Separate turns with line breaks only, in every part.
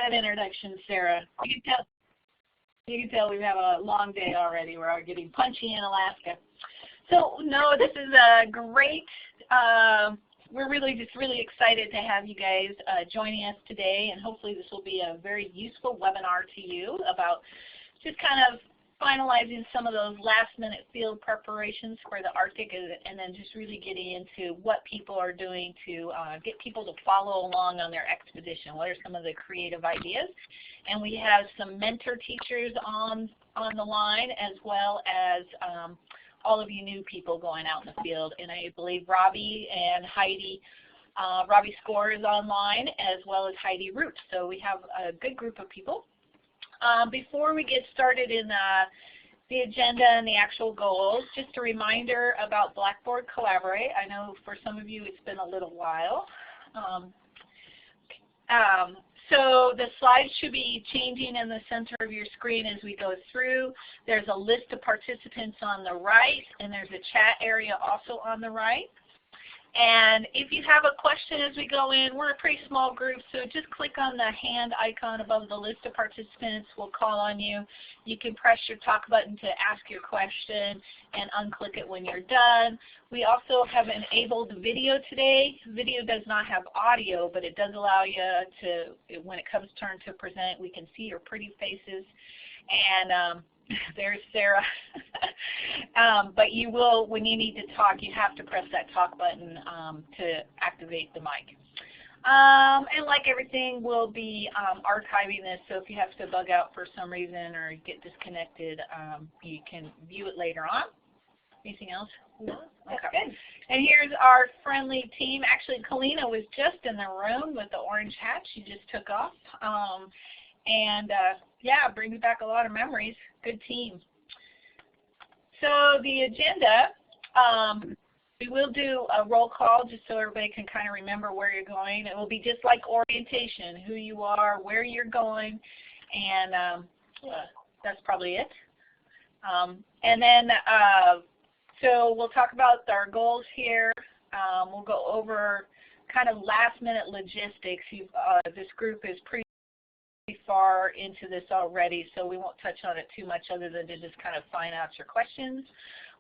that introduction, Sarah. You can tell we've had a long day already. We're all getting punchy in Alaska. So no, this is a great. We're really excited to have you guys joining us today, and hopefully this will be a very useful webinar to you about just kind of finalizing some of those last-minute field preparations for the Arctic, and then just really getting into what people are doing to get people to follow along on their expedition. What are some of the creative ideas? And we have some mentor teachers on the line, as well as all of you new people going out in the field. And I believe Robbie and Heidi, Robbie Score is online, as well as Heidi Root. So we have a good group of people. Before we get started in the agenda and the actual goals, just a reminder about Blackboard Collaborate. I know for some of you it's been a little while. So the slides should be changing in the center of your screen as we go through. There's a list of participants on the right, and there's a chat area also on the right. And if you have a question as we go in, we're a pretty small group, so just click on the hand icon above the list of participants. We'll call on you. You can press your talk button to ask your question and unclick it when you're done. We also have enabled video today. Video does not have audio, but it does allow you to, when it comes turn to present, we can see your pretty faces. And there's Sarah. But you will, when you need to talk, you have to press that talk button to activate the mic. And like everything, we'll be archiving this, so if you have to bug out for some reason or get disconnected, you can view it later on. Anything else?
No, that's
okay.
Good.
And here's our friendly team. Actually, Kalina was just in the room with the orange hat. She just took off. Yeah, brings back a lot of memories. Good team. So the agenda, we will do a roll call just so everybody can kind of remember where you're going. It will be just like orientation, who you are, where you're going, and that's probably it. And then, so we'll talk about our goals here. We'll go over kind of last-minute logistics. This group is pretty far into this already, so we won't touch on it too much other than to just kind of find out your questions.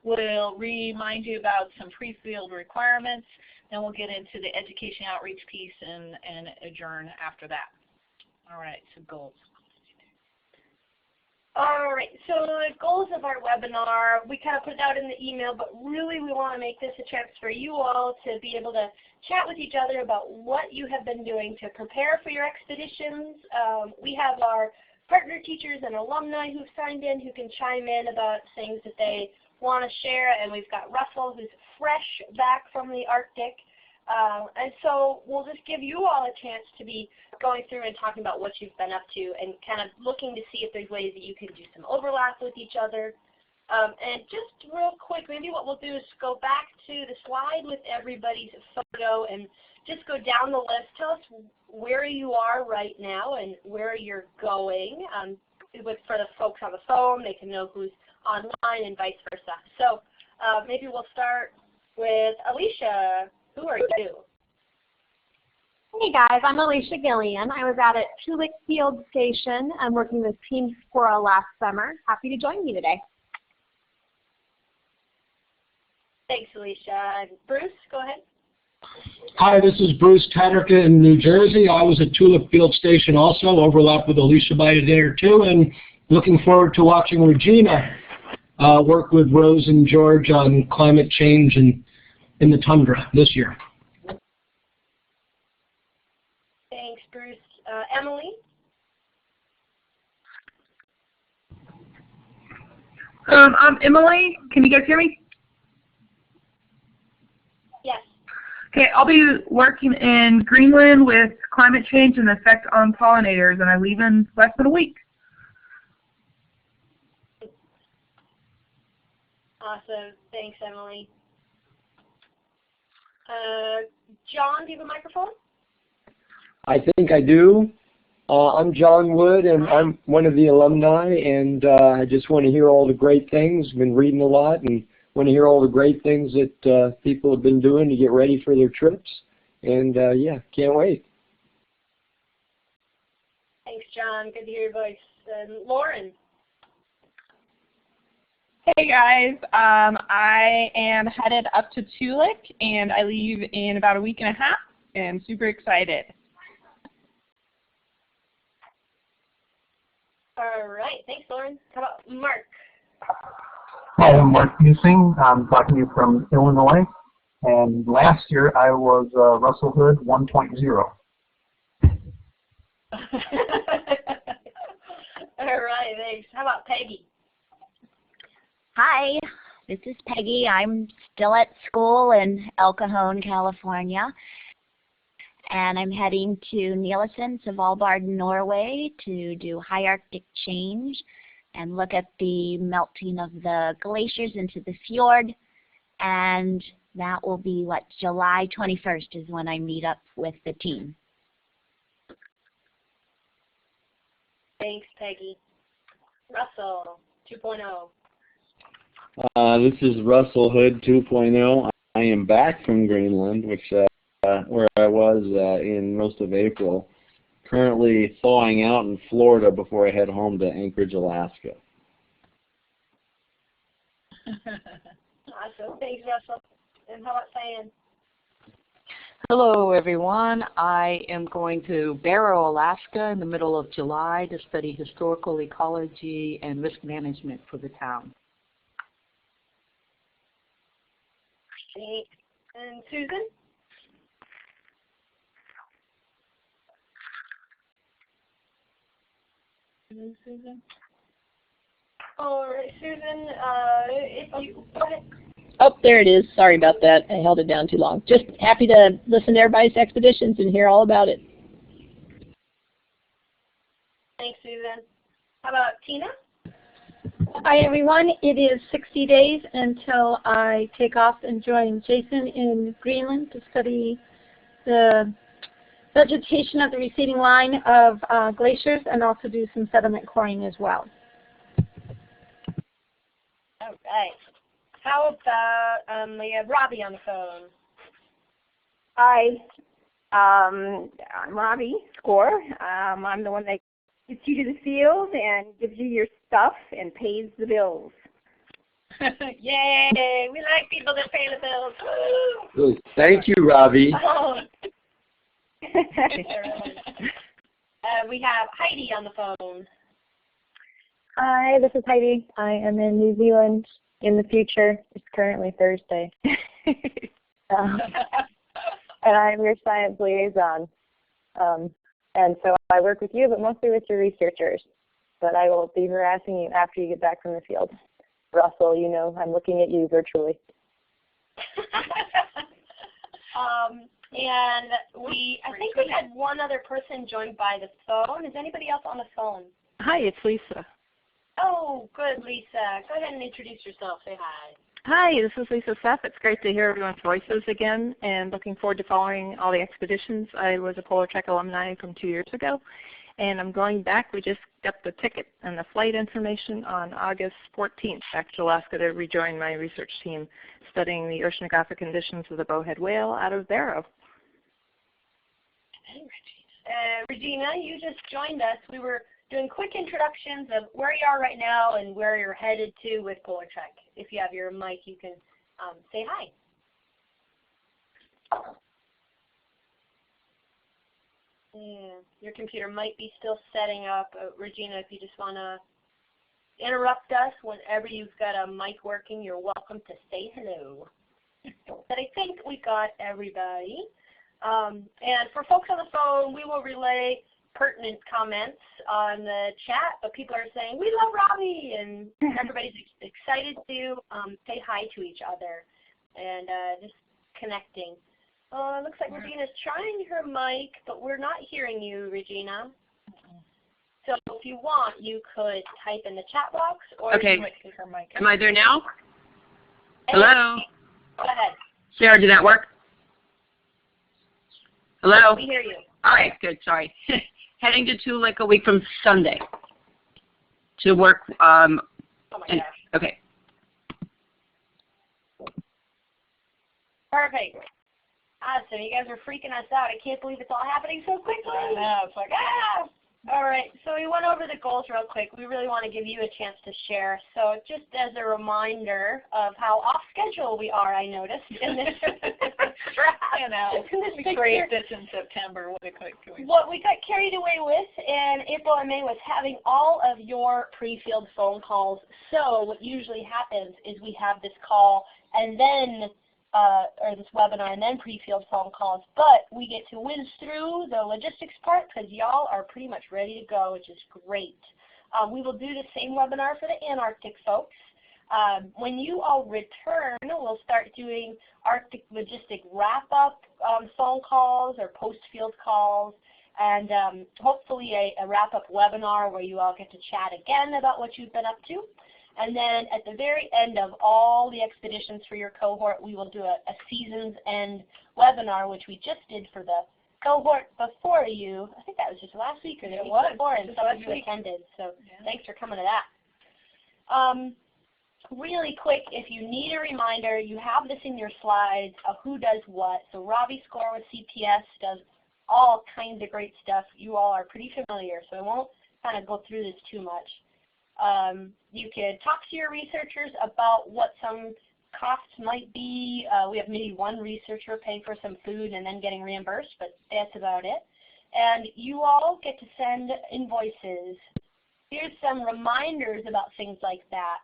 We'll remind you about some PreField requirements, then we'll get into the education outreach piece and adjourn after that. All right, so goals.
All right, so the goals of our webinar, we kind of put it out in the email, but really we want to make this a chance for you all to be able to chat with each other about what you have been doing to prepare for your expeditions. We have our partner teachers and alumni who've signed in who can chime in about things that they want to share, and we've got Russell who's fresh back from the Arctic. And so we'll just give you all a chance to be going through and talking about what you've been up to and kind of looking to see if there's ways that you can do some overlap with each other. And just real quick, maybe what we'll do is go back to the slide with everybody's photo and just go down the list. Tell us where you are right now and where you're going. For the folks on the phone, they can know who's online and vice versa. So maybe we'll start with Alicia. Who are you?
Hey guys, I'm Alicia Gillian. I was out at PreField Station. I'm working with Team Squirrel last summer. Happy to join you today.
Thanks, Alicia. Bruce, go ahead.
Hi, this is Bruce Tatterka in New Jersey. I was at Tulip Field Station also, overlapped with Alicia by a day or two, and looking forward to watching Regina work with Rose and George on climate change and in the tundra this year.
Thanks, Bruce. Emily?
I'm Emily. Can you guys hear me?
Yes.
Okay, I'll be working in Greenland with climate change and the effect on pollinators, and I leave in less than a week.
Awesome. Thanks, Emily. John, do you have a microphone?
I think I do. I'm John Wood, and I'm one of the alumni, and I just want to hear all the great things. I've been reading a lot and want to hear all the great things that people have been doing to get ready for their trips. And yeah, can't wait.
Thanks, John. Good to hear your voice. And Lauren.
Hey guys, I am headed up to Tulik and I leave in about a week and a half and super excited.
All right, thanks Lauren. How about Mark?
Hi, I'm Mark Musing. I'm talking to you from Illinois. And last year I was Russell Hood 1.0.
All right, thanks. How about Peggy?
Hi, this is Peggy. I'm still at school in El Cajon, California. And I'm heading to Nielsen, Svalbard, Norway to do high Arctic change and look at the melting of the glaciers into the fjord. And that will be, what, July 21st is when I meet up with the team.
Thanks, Peggy. Russell, 2.0.
This is Russell Hood 2.0. I am back from Greenland, which where I was in most of April. Currently thawing out in Florida before I head home to Anchorage, Alaska.
Awesome. Thanks, Russell. And how about Sian?
Hello, everyone. I am going to Barrow, Alaska in the middle of July to study historical ecology and risk management for the town.
Thanks. And Susan? Susan? All right, Susan, if you go ahead.
Oh, there it is. Sorry about that. I held it down too long. Just happy to listen to everybody's expeditions and hear all about it.
Thanks, Susan. How about Tina?
Hi, everyone. It is 60 days until I take off and join Jason in Greenland to study the vegetation of the receding line of glaciers and also do some sediment coring as well.
All right. How about we have Robbie on the phone?
Hi, I'm Robbie Score. I'm the one that gets you to the field and gives you your stuff and pays the bills.
Yay! We like people that pay the bills.
Thank you, Robbie.
Oh. We have Heidi on the phone.
Hi, this is Heidi. I am in New Zealand in the future. It's currently Thursday. And I'm your science liaison. And so I work with you, but mostly with your researchers. But I will be harassing you after you get back from the field. Russell, you know, I'm looking at you virtually.
And I think we had one other person joined by the phone. Is anybody else on the phone?
Hi, it's Lisa.
Oh, good, Lisa. Go ahead and introduce yourself. Say hi.
Hi, this is Lisa Seff. It's great to hear everyone's voices again and looking forward to following all the expeditions. I was a PolarTREC alumni from 2 years ago, and I'm going back. We just got the ticket and the flight information on August 14th back to Alaska to rejoin my research team studying the oceanographic conditions of the bowhead whale out of Barrow.
Regina, you just joined us. We were doing quick introductions of where you are right now and where you're headed to with PolarTREC. If you have your mic, you can say hi. Yeah, your computer might be still setting up. Regina, if you just want to interrupt us whenever you've got a mic working, you're welcome to say hello. But I think we got everybody. And for folks on the phone, we will relay pertinent comments on the chat, but people are saying, we love Robbie, and everybody's excited to say hi to each other and just connecting. It looks like Regina's trying her mic, but we're not hearing you, Regina. So if you want, you could type in the chat box or
okay.
you might use her mic.
Am I there now? Hello?
Go ahead.
Sarah, did that work? Hello?
We hear you.
All right, good, sorry. Heading to Tulik a week from Sunday to work.
Oh my gosh.
Okay.
Perfect. Awesome. You guys are freaking us out. I can't believe it's all happening so quickly. I know. It's like, ah! All right, so we went over the goals real quick. We really want to give you a chance to share. So just as a reminder of how off schedule we are, I noticed in this.
You know, we created this in September.
What we got carried away with in April and May was having all of your pre-field phone calls. So what usually happens is we have this call and then or this webinar and then pre-field phone calls, but we get to whiz through the logistics part because y'all are pretty much ready to go, which is great. We will do the same webinar for the Antarctic folks. When you all return, we'll start doing Arctic logistic wrap-up phone calls or post-field calls, and hopefully a wrap-up webinar where you all get to chat again about what you've been up to. And then at the very end of all the expeditions for your cohort, we will do a season's end webinar, which we just did for the cohort before you. I think that was just last week or the week before, and some of you attended. So thanks for coming to that. Really quick, if you need a reminder, you have this in your slides of who does what. So Robbie Score with CPS does all kinds of great stuff. You all are pretty familiar, so I won't kind of go through this too much. You could talk to your researchers about what some costs might be. We have maybe one researcher paying for some food and then getting reimbursed, but that's about it. And you all get to send invoices. Here's some reminders about things like that.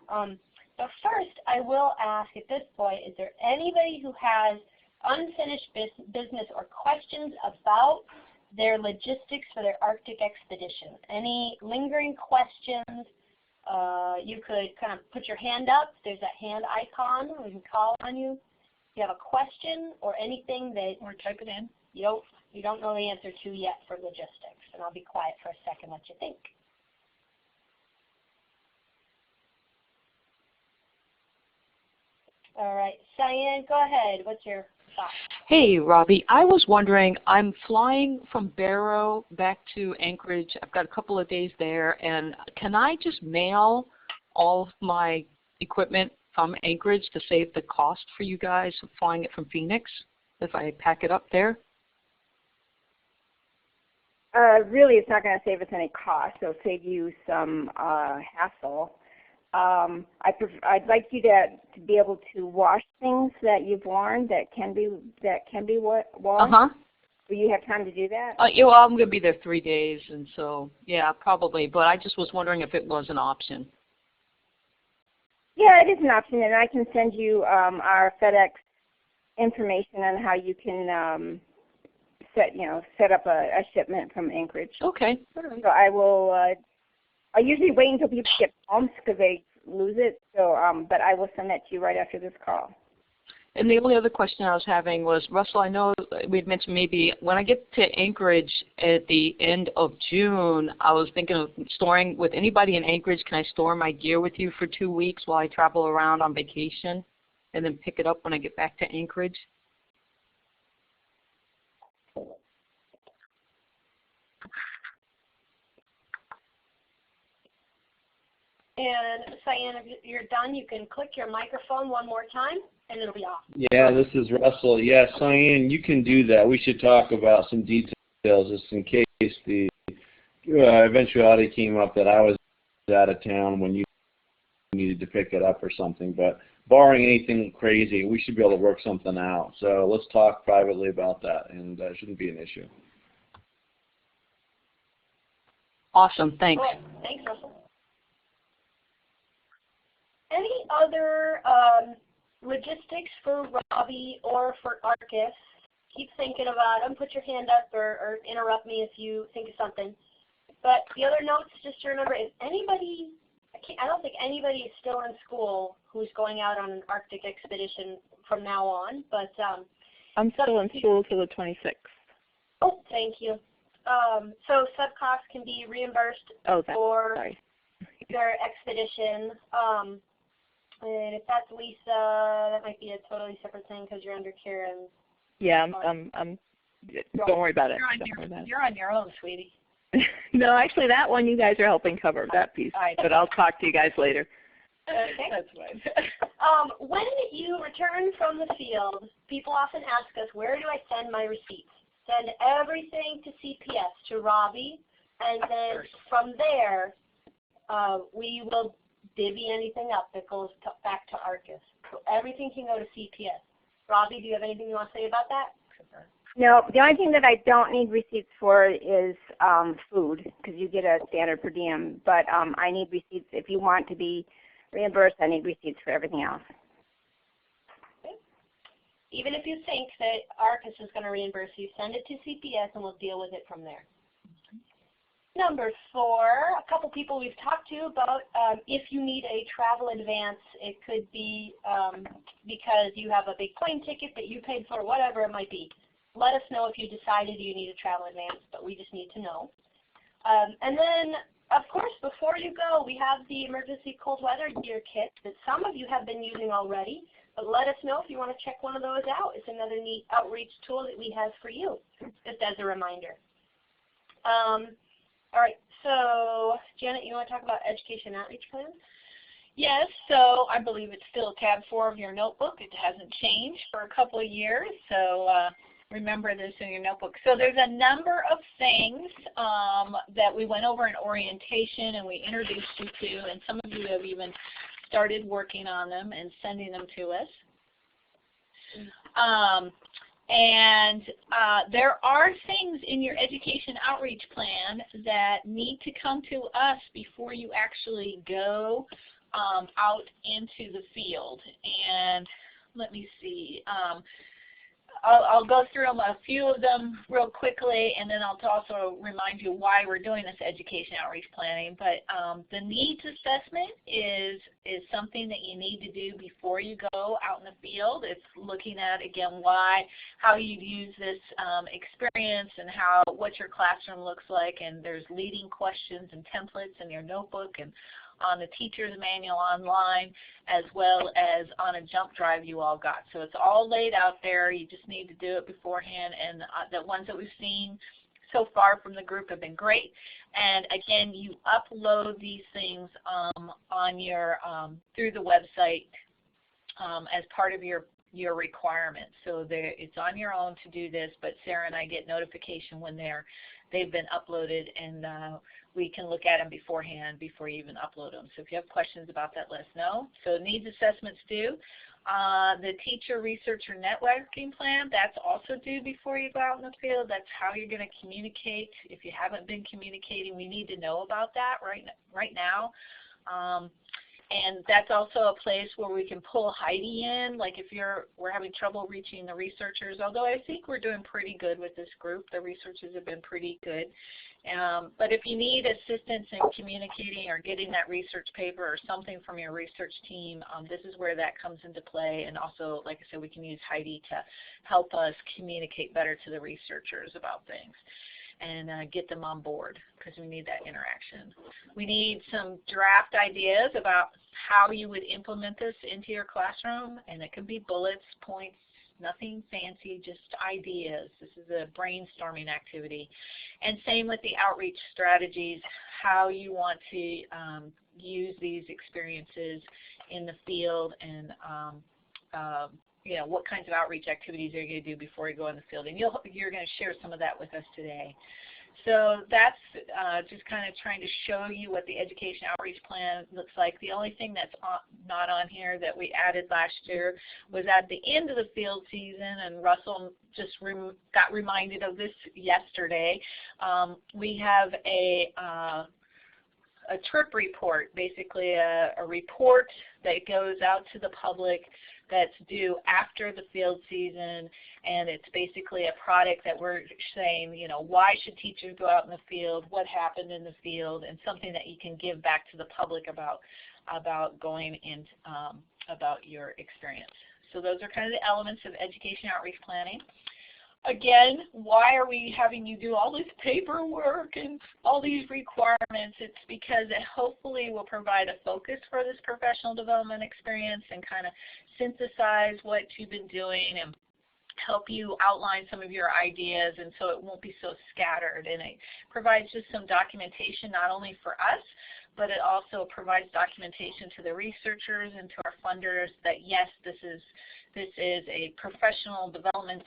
But first, I will ask at this point, is there anybody who has unfinished business or questions about their logistics for their Arctic expedition? Any lingering questions? You could kind of put your hand up. There's that hand icon. We can call on you. If you have a question or anything that
or type it in.
You don't know the answer to yet for logistics, and I'll be quiet for a second. Let you think. All right, Sian, go ahead. What's your thought?
Hey, Robbie. I was wondering, I'm flying from Barrow back to Anchorage. I've got a couple of days there, and can I just mail all of my equipment from Anchorage to save the cost for you guys of flying it from Phoenix if I pack it up there?
Really, it's not going to save us any cost. It'll save you some hassle. I'd like you to be able to wash things that you've worn that can be washed. Will you have time to do that?
Yeah, well, I'm going to be there 3 days, and so yeah, probably. But I just was wondering if it was an option.
Yeah, it is an option, and I can send you our FedEx information on how you can set up a shipment from Anchorage.
Okay.
So I will. I usually wait until people get bumps because they lose it. So, but I will send that to you right after this call.
And the only other question I was having was, Russell, I know we had mentioned maybe when I get to Anchorage at the end of June, I was thinking of storing with anybody in Anchorage. Can I store my gear with you for 2 weeks while I travel around on vacation, and then pick it up when I get back to Anchorage?
And Sian, if you're done, you can click your microphone one more time, and it'll be off.
Yeah, this is Russell. Yeah, Sian, you can do that. We should talk about some details just in case the eventuality came up that I was out of town when you needed to pick it up or something. But barring anything crazy, we should be able to work something out. So let's talk privately about that, and it shouldn't be an issue.
Awesome. Thanks.
Cool. Thanks, Russell. Any other logistics for Robbie or for Arcus? Keep thinking about them. Put your hand up or interrupt me if you think of something. But the other notes, just to remember, if anybody, I don't think anybody is still in school who's going out on an Arctic expedition from now on. But
I'm still in school till the 26th.
Oh, thank you. So sub costs can be reimbursed for their expedition. And if that's Lisa, that might be a totally separate thing because you're under Karen.
Yeah, I'm don't worry about it.
You're on your own, sweetie.
No, actually, that one you guys are helping cover, that piece. But I'll talk to you guys later.
Okay.
That's fine.
When you return from the field, people often ask us, where do I send my receipts? Send everything to CPS, to Robbie, And then from there, we will divvy anything up that goes back to ARCIS. So everything can go to CPS. Robbie, do you have anything you want to say about that?
No, the only thing that I don't need receipts for is food, because you get a standard per diem. But I need receipts if you want to be reimbursed. I need receipts for everything else.
Okay. Even if you think that ARCIS is going to reimburse you, send it to CPS and we'll deal with it from there. Number 4, a couple people we've talked to about if you need a travel advance. It could be because you have a big plane ticket that you paid for, whatever it might be. Let us know if you decided you need a travel advance, but we just need to know. And then, of course, before you go, we have the emergency cold weather gear kit that some of you have been using already, but let us know if you want to check one of those out. It's another neat outreach tool that we have for you, just as a reminder. All right, so Janet, you want to talk about education outreach plans?
Yes, so I believe it's still tab 4 of your notebook. It hasn't changed for a couple of years, so remember this in your notebook. So there's a number of things that we went over in orientation and we introduced you to, and some of you have even started working on them and sending them to us. There are things in your education outreach plan that need to come to us before you actually go out into the field. And let me see. I'll go through them, a few of them real quickly, and then I'll also remind you why we're doing this education outreach planning. But the needs assessment is something that you need to do before you go out in the field. It's looking at, again, how you use this experience and what your classroom looks like. And there's leading questions and templates in your notebook and on the teacher's manual online, as well as on a jump drive you all got. So it's all laid out there. You just need to do it beforehand, and the ones that we've seen so far from the group have been great. And again, you upload these things on your through the website as part of your requirements. So it's on your own to do this, but Sarah and I get notification when they've been uploaded, and we can look at them beforehand before you even upload them. So if you have questions about that, let us know. So needs assessments due. The teacher researcher networking plan, that's also due before you go out in the field. That's how you're going to communicate. If you haven't been communicating, we need to know about that right now. And that's also a place where we can pull Heidi in, like if we're having trouble reaching the researchers, although I think we're doing pretty good with this group. The researchers have been pretty good. But if you need assistance in communicating or getting that research paper or something from your research team, this is where that comes into play. And also, like I said, we can use Heidi to help us communicate better to the researchers about things and get them on board, because we need that interaction. We need some draft ideas about how you would implement this into your classroom, and it could be bullets, points, nothing fancy, just ideas. This is a brainstorming activity. And same with the outreach strategies, how you want to use these experiences in the field, and you know, what kinds of outreach activities are you going to do before you go in the field. And you're going to share some of that with us today. So that's just kind of trying to show you what the education outreach plan looks like. The only thing that's not on here that we added last year was at the end of the field season, and Russell just got reminded of this yesterday. We have a trip report, basically a report that goes out to the public that's due after the field season, and it's basically a product that we're saying, you know, why should teachers go out in the field, what happened in the field, and something that you can give back to the public about going in, about your experience. So those are kind of the elements of education outreach planning. Again, why are we having you do all this paperwork and all these requirements? It's because it hopefully will provide a focus for this professional development experience and kind of synthesize what you've been doing and help you outline some of your ideas, and so it won't be so scattered. And it provides just some documentation not only for us, but it also provides documentation to the researchers and to our funders that yes, this is a professional development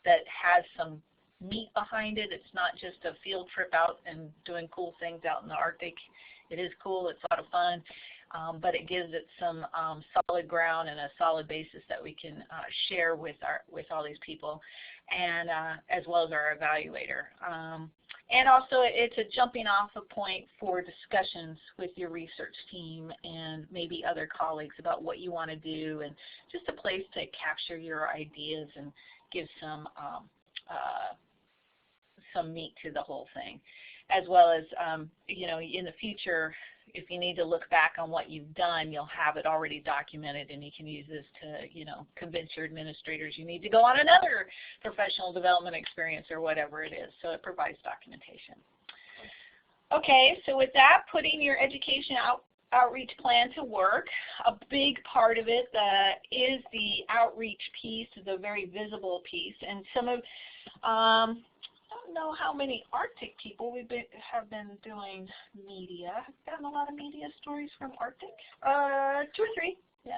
that has some meat behind it. It's not just a field trip out and doing cool things out in the Arctic. It is cool. It's a lot of fun. But it gives it some solid ground and a solid basis that we can share with all these people, and as well as our evaluator. And also, it's a jumping off point for discussions with your research team and maybe other colleagues about what you want to do, and just a place to capture your ideas and give some meat to the whole thing, as well as you know, in the future, if you need to look back on what you've done, you'll have it already documented, and you can use this to, you know, convince your administrators you need to go on another professional development experience or whatever it is. So it provides documentation. Okay, so with that, putting your education outreach plan to work, a big part of it is the outreach piece, the very visible piece, and some of I don't know how many Arctic people have been doing media. Have you gotten a lot of media stories from Arctic?
2 or 3.
Yeah.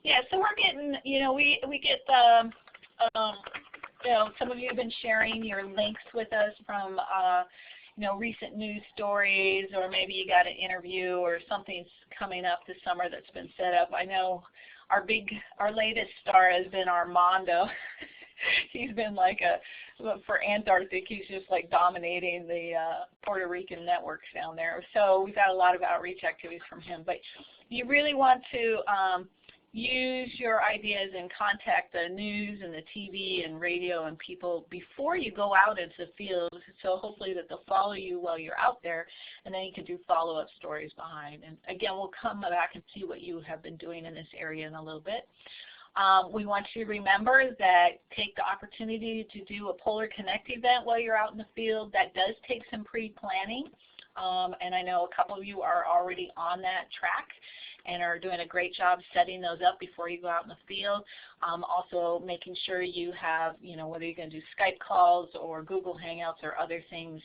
Yeah, so we're getting, you know, we get the, you know, some of you have been sharing your links with us from, you know, recent news stories, or maybe you got an interview or something's coming up this summer that's been set up. I know our latest star has been Armando. He's been like for Antarctic, he's just like dominating the Puerto Rican networks down there. So we've got a lot of outreach activities from him. But you really want to use your ideas and contact the news and the TV and radio and people before you go out into the field, so hopefully that they'll follow you while you're out there, and then you can do follow-up stories behind. And again, we'll come back and see what you have been doing in this area in a little bit. We want you to remember that take the opportunity to do a PolarConnect event while you're out in the field. That does take some pre-planning, and I know a couple of you are already on that track and are doing a great job setting those up before you go out in the field. Also making sure you have, you know, whether you're going to do Skype calls or Google Hangouts or other things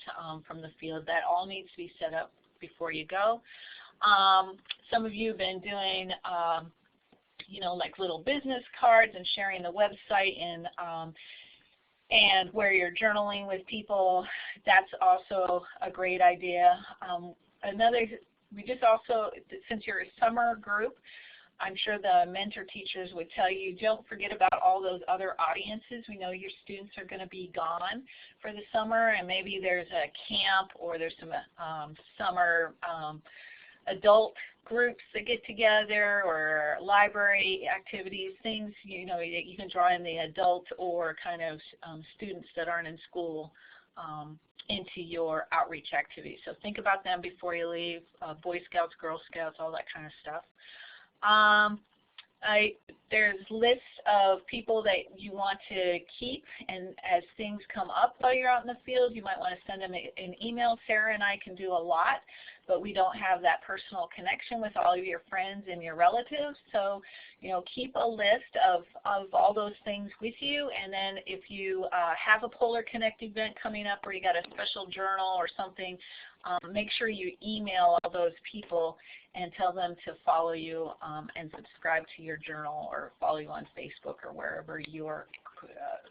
from the field, that all needs to be set up before you go. Some of you have been doing you know, like little business cards and sharing the website and where you're journaling with people. That's also a great idea. We just also, since you're a summer group, I'm sure the mentor teachers would tell you, don't forget about all those other audiences. We know your students are going to be gone for the summer, and maybe there's a camp or there's some summer adult groups that get together, or library activities, things, you know, you can draw in the adult or kind of students that aren't in school into your outreach activities. So think about them before you leave, Boy Scouts, Girl Scouts, all that kind of stuff. There's lists of people that you want to keep, and as things come up while you're out in the field, you might want to send them an email. Sarah and I can do a lot, but we don't have that personal connection with all of your friends and your relatives. So, you know, keep a list of all those things with you, and then if you have a PolarConnect event coming up, or you got a special journal or something, make sure you email all those people and tell them to follow you and subscribe to your journal, or follow you on Facebook or wherever you're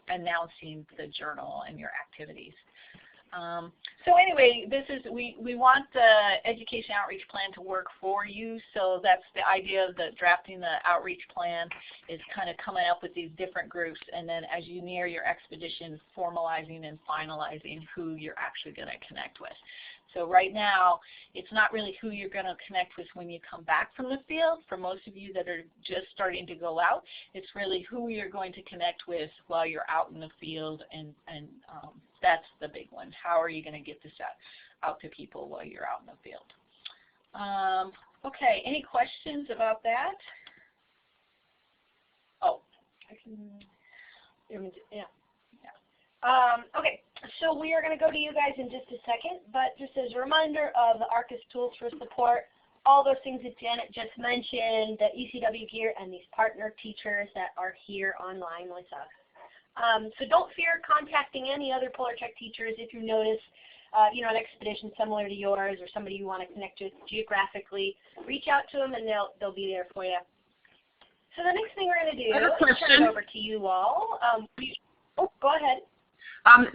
announcing the journal and your activities. So anyway, this is we want the education outreach plan to work for you. So that's the idea of the drafting the outreach plan, is kind of coming up with these different groups, and then as you near your expedition, formalizing and finalizing who you're actually going to connect with. So right now, it's not really who you're going to connect with when you come back from the field. For most of you that are just starting to go out, it's really who you're going to connect with while you're out in the field, and that's the big one. How are you going to get this out to people while you're out in the field? Okay, any questions about that? Oh, I can, yeah. Okay, so we are going to go to you guys in just a second, but just as a reminder of the ARCIS tools for support, all those things that Janet just mentioned, the ECW gear, and these partner teachers that are here online with us. So don't fear contacting any other PolarTREC teachers if you notice you know, an expedition similar to yours, or somebody you want to connect with geographically. Reach out to them, and they'll be there for you. So the next thing we're going to do is turn it over to you all. Oh, go ahead.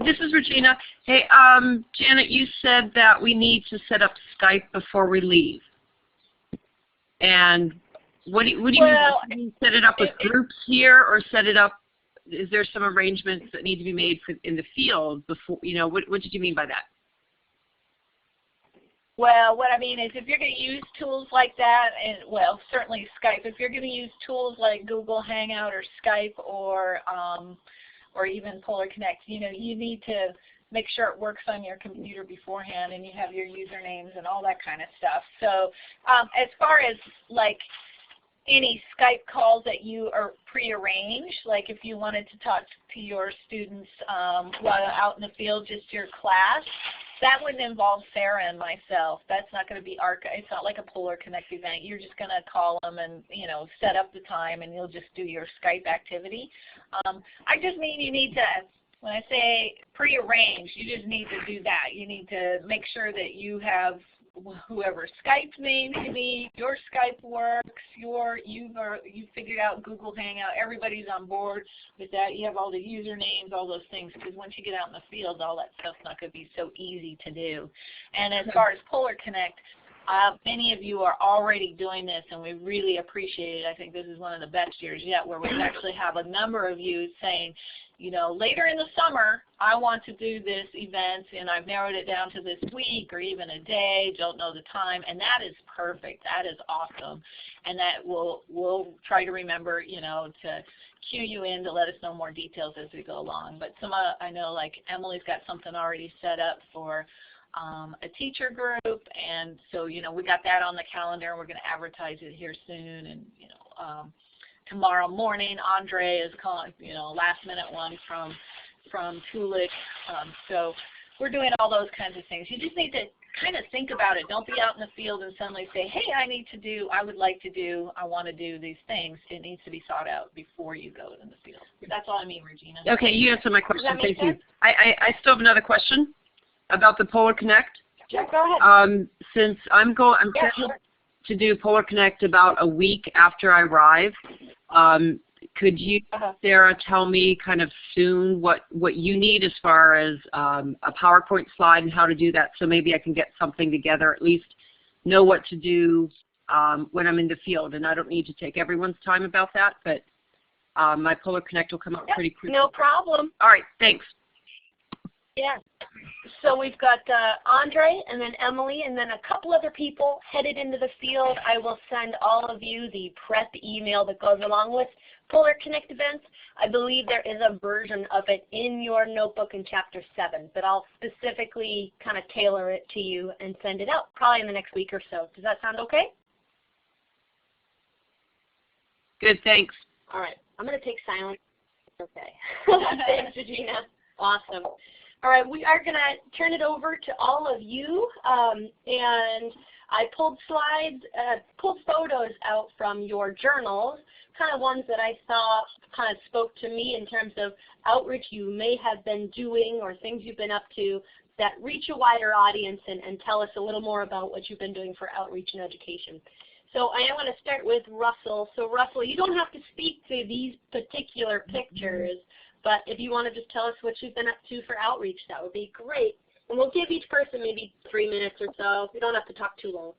This is Regina. Hey, Janet, you said that we need to set up Skype before we leave. And what do you mean? Set it up with groups here, or set it up? Is there some arrangements that need to be made in the field before? You know, what did you mean by that?
Well, what I mean is if you're going to use tools like that, and well, certainly Skype, if you're going to use tools like Google Hangout or Skype or even PolarConnect, you know, you need to make sure it works on your computer beforehand and you have your usernames and all that kind of stuff. So as far as like any Skype calls that you are prearranged, like if you wanted to talk to your students while out in the field, just your class, that wouldn't involve Sarah and myself. That's not going to be it's not like a PolarConnect event. You're just going to call them and, you know, set up the time and you'll just do your Skype activity. I just mean you need to, when I say prearrange, you just need to do that. You need to make sure that you have whoever Skype names you need, your Skype works, you've figured out Google Hangout, everybody's on board with that. You have all the usernames, all those things, because once you get out in the field, all that stuff's not going to be so easy to do. And as far as PolarConnect, many of you are already doing this, and we really appreciate it. I think this is one of the best years yet where we actually have a number of you saying, you know, later in the summer, I want to do this event, and I've narrowed it down to this week or even a day, don't know the time, and that is perfect. That is awesome. And that we'll try to remember, you know, to cue you in to let us know more details as we go along. But I know, like, Emily's got something already set up for a teacher group, and so, you know, we got that on the calendar, and we're going to advertise it here soon, and, you know, tomorrow morning, Andre is calling, you know, last-minute one from Tulik. So we're doing all those kinds of things. You just need to kind of think about it. Don't be out in the field and suddenly say, hey, I want to do these things. It needs to be thought out before you go in the field. That's all I mean, Regina.
Okay, you answered my question. Thank
sense?
you. I still have another question about the PolarConnect.
Sure, go ahead.
Since I'm scheduled to do PolarConnect about a week after I arrive, could you, Sarah, tell me kind of soon what you need as far as a PowerPoint slide and how to do that, so maybe I can get something together, at least know what to do when I'm in the field, and I don't need to take everyone's time about that, but my PolarConnect will come up pretty quickly.
No problem.
All right, thanks.
Yeah. So we've got Andre and then Emily and then a couple other people headed into the field. I will send all of you the prep email that goes along with PolarConnect events. I believe there is a version of it in your notebook in Chapter 7, but I'll specifically kind of tailor it to you and send it out probably in the next week or so. Does that sound okay?
Good, thanks.
All right. I'm going to take silence. Okay. Thanks, Regina. Awesome. All right, we are going to turn it over to all of you, and I pulled photos out from your journals, kind of ones that I thought kind of spoke to me in terms of outreach you may have been doing or things you've been up to that reach a wider audience and tell us a little more about what you've been doing for outreach and education. So I am going to start with Russell. So Russell, you don't have to speak to these particular pictures, but if you want to just tell us what you've been up to for outreach, that would be great. And we'll give each person maybe 3 minutes or so. We don't have to talk too long.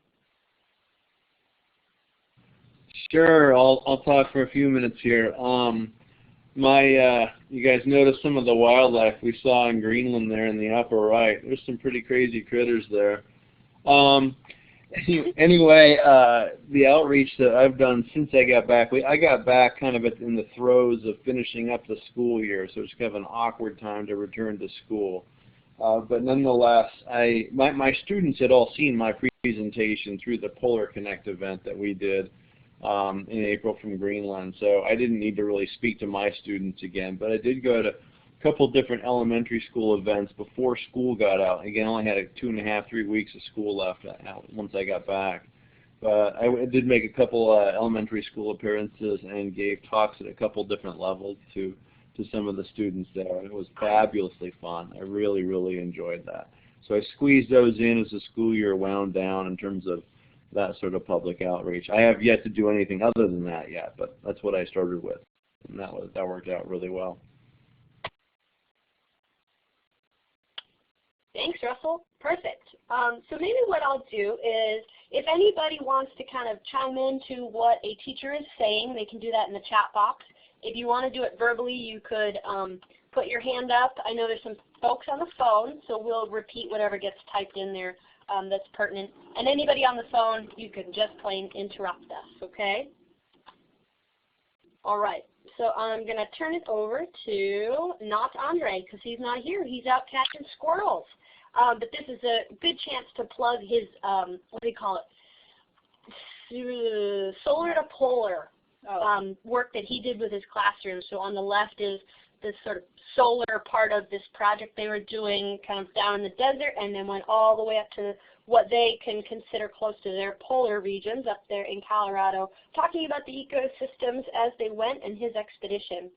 Sure, I'll talk for a few minutes here. You guys noticed some of the wildlife we saw in Greenland there in the upper right. There's some pretty crazy critters there. Anyway, the outreach that I've done since I got back, I got back kind of in the throes of finishing up the school year, so it's kind of an awkward time to return to school. But nonetheless, my students had all seen my presentation through the PolarConnect event that we did in April from Greenland, so I didn't need to really speak to my students again, but I did go to a couple different elementary school events before school got out. Again, I only had 2.5, 3 weeks of school left once I got back. But I did make a couple elementary school appearances and gave talks at a couple different levels to some of the students there. It was fabulously fun. I really, really enjoyed that. So I squeezed those in as the school year wound down in terms of that sort of public outreach. I have yet to do anything other than that yet, but that's what I started with, and that worked out really well.
Thanks, Russell. Perfect. So maybe what I'll do is, if anybody wants to kind of chime into what a teacher is saying, they can do that in the chat box. If you want to do it verbally, you could put your hand up. I know there's some folks on the phone, so we'll repeat whatever gets typed in there that's pertinent. And anybody on the phone, you can just plain interrupt us, okay? All right. So I'm going to turn it over to not Andre, because he's not here. He's out catching squirrels. But this is a good chance to plug his, what do you call it, solar to polar work that he did with his classroom. So on the left is this sort of solar part of this project they were doing kind of down in the desert, and then went all the way up to what they can consider close to their polar regions up there in Colorado, talking about the ecosystems as they went in his expedition.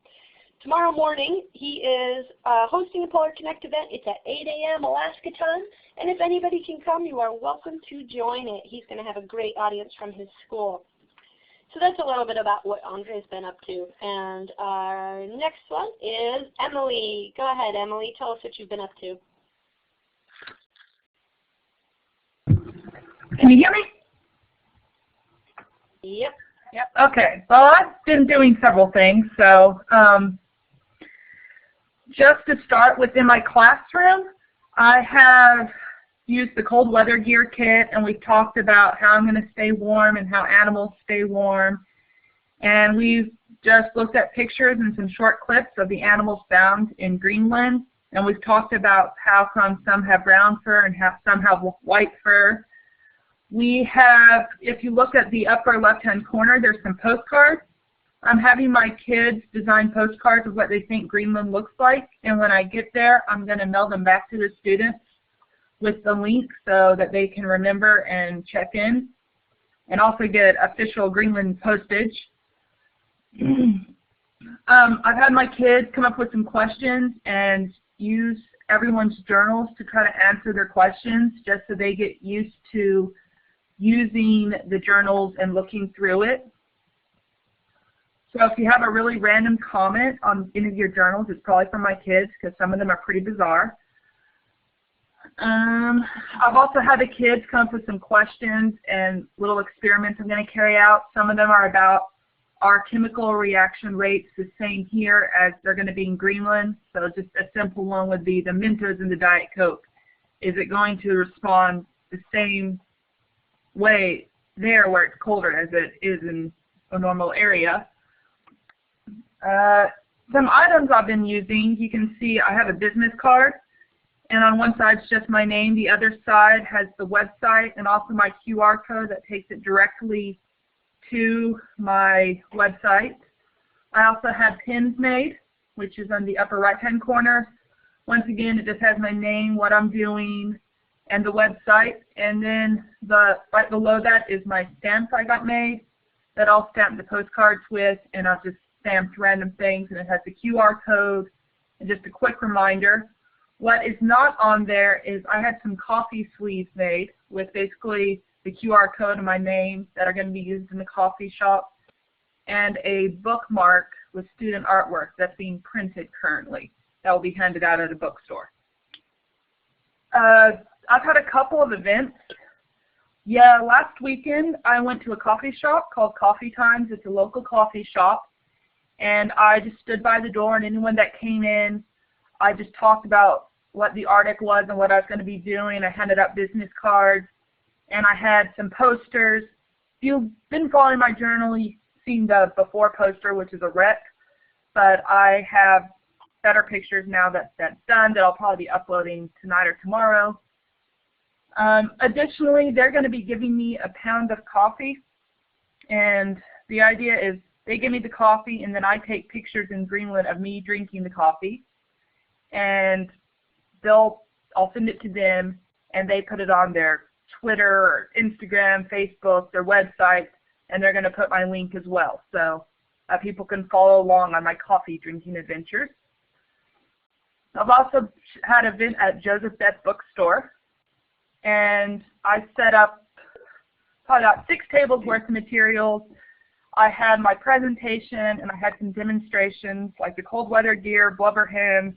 Tomorrow morning, he is hosting a PolarConnect event. It's at 8 a.m. Alaska time, and if anybody can come, you are welcome to join it. He's going to have a great audience from his school. So that's a little bit about what Andre's been up to. And our next one is Emily. Go ahead, Emily. Tell us what you've been up to.
Can you hear me?
Yep.
Yep. Okay. Well, I've been doing several things. So just to start, within my classroom, I have used the cold weather gear kit, and we've talked about how I'm going to stay warm and how animals stay warm. And we've just looked at pictures and some short clips of the animals found in Greenland. And we've talked about how come some have brown fur and some have white fur. We have, if you look at the upper left-hand corner, there's some postcards. I'm having my kids design postcards of what they think Greenland looks like. And when I get there, I'm going to mail them back to the students with the link so that they can remember and check in, and also get official Greenland postage. I've had my kids come up with some questions and use everyone's journals to try to answer their questions, just so they get used to using the journals and looking through it. So if you have a really random comment on any of your journals, it's probably from my kids, because some of them are pretty bizarre. I've also had the kids come up with some questions and little experiments I'm going to carry out. Some of them are about, are chemical reaction rates the same here as they're going to be in Greenland? So just a simple one would be the Mentos in the Diet Coke. Is it going to respond the same way there where it's colder as it is in a normal area? Some items I've been using, you can see I have a business card. And on one side is just my name. The other side has the website and also my QR code that takes it directly to my website. I also have pins made, which is on the upper right-hand corner. Once again, it just has my name, what I'm doing, and the website. And then right below that is my stamps I got made that I'll stamp the postcards with, and I've just stamped random things, and it has the QR code and just a quick reminder. What is not on there is I had some coffee sleeves made with basically the QR code and my name that are going to be used in the coffee shop, and a bookmark with student artwork that's being printed currently that will be handed out at a bookstore. I've had a couple of events. Yeah, last weekend I went to a coffee shop called Coffee Times. It's a local coffee shop, and I just stood by the door, and anyone that came in, I just talked about what the Arctic was and what I was going to be doing. I handed out business cards, and I had some posters. If you've been following my journal, you've seen the before poster, which is a wreck, but I have better pictures now that's done that I'll probably be uploading tonight or tomorrow. Additionally, they're going to be giving me a pound of coffee, and the idea is they give me the coffee, and then I take pictures in Greenland of me drinking the coffee. And I'll send it to them, and they put it on their Twitter, Instagram, Facebook, their website, and they're going to put my link as well, so people can follow along on my coffee drinking adventures. I've also had an event at Joseph Beth Bookstore, and I set up probably about 6 tables worth of materials. I had my presentation, and I had some demonstrations like the cold weather gear, blubber hymns.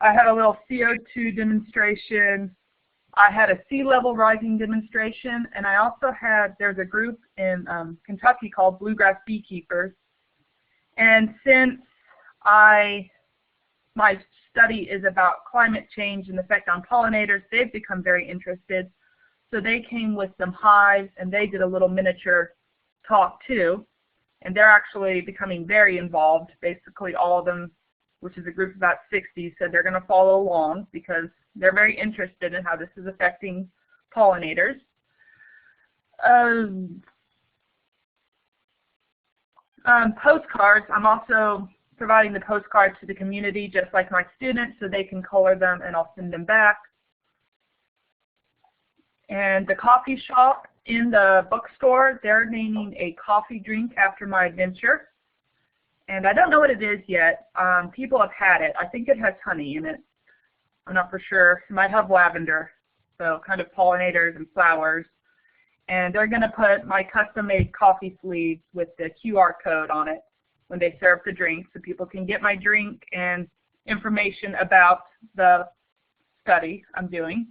I had a little CO2 demonstration. I had a sea level rising demonstration, and I also had, there's a group in Kentucky called Bluegrass Beekeepers. And since my study is about climate change and the effect on pollinators, they've become very interested. So they came with some hives, and they did a little miniature talk too. And they're actually becoming very involved. Basically all of them, which is a group of about 60, said they're going to follow along because they're very interested in how this is affecting pollinators. Postcards, I'm also providing the postcards to the community just like my students so they can color them and I'll send them back. And the coffee shop in the bookstore, they're naming a coffee drink after my adventure. And I don't know what it is yet. People have had it. I think it has honey in it. I'm not for sure. It might have lavender, so kind of pollinators and flowers. And they're going to put my custom-made coffee sleeves with the QR code on it when they serve the drink so people can get my drink and information about the study I'm doing.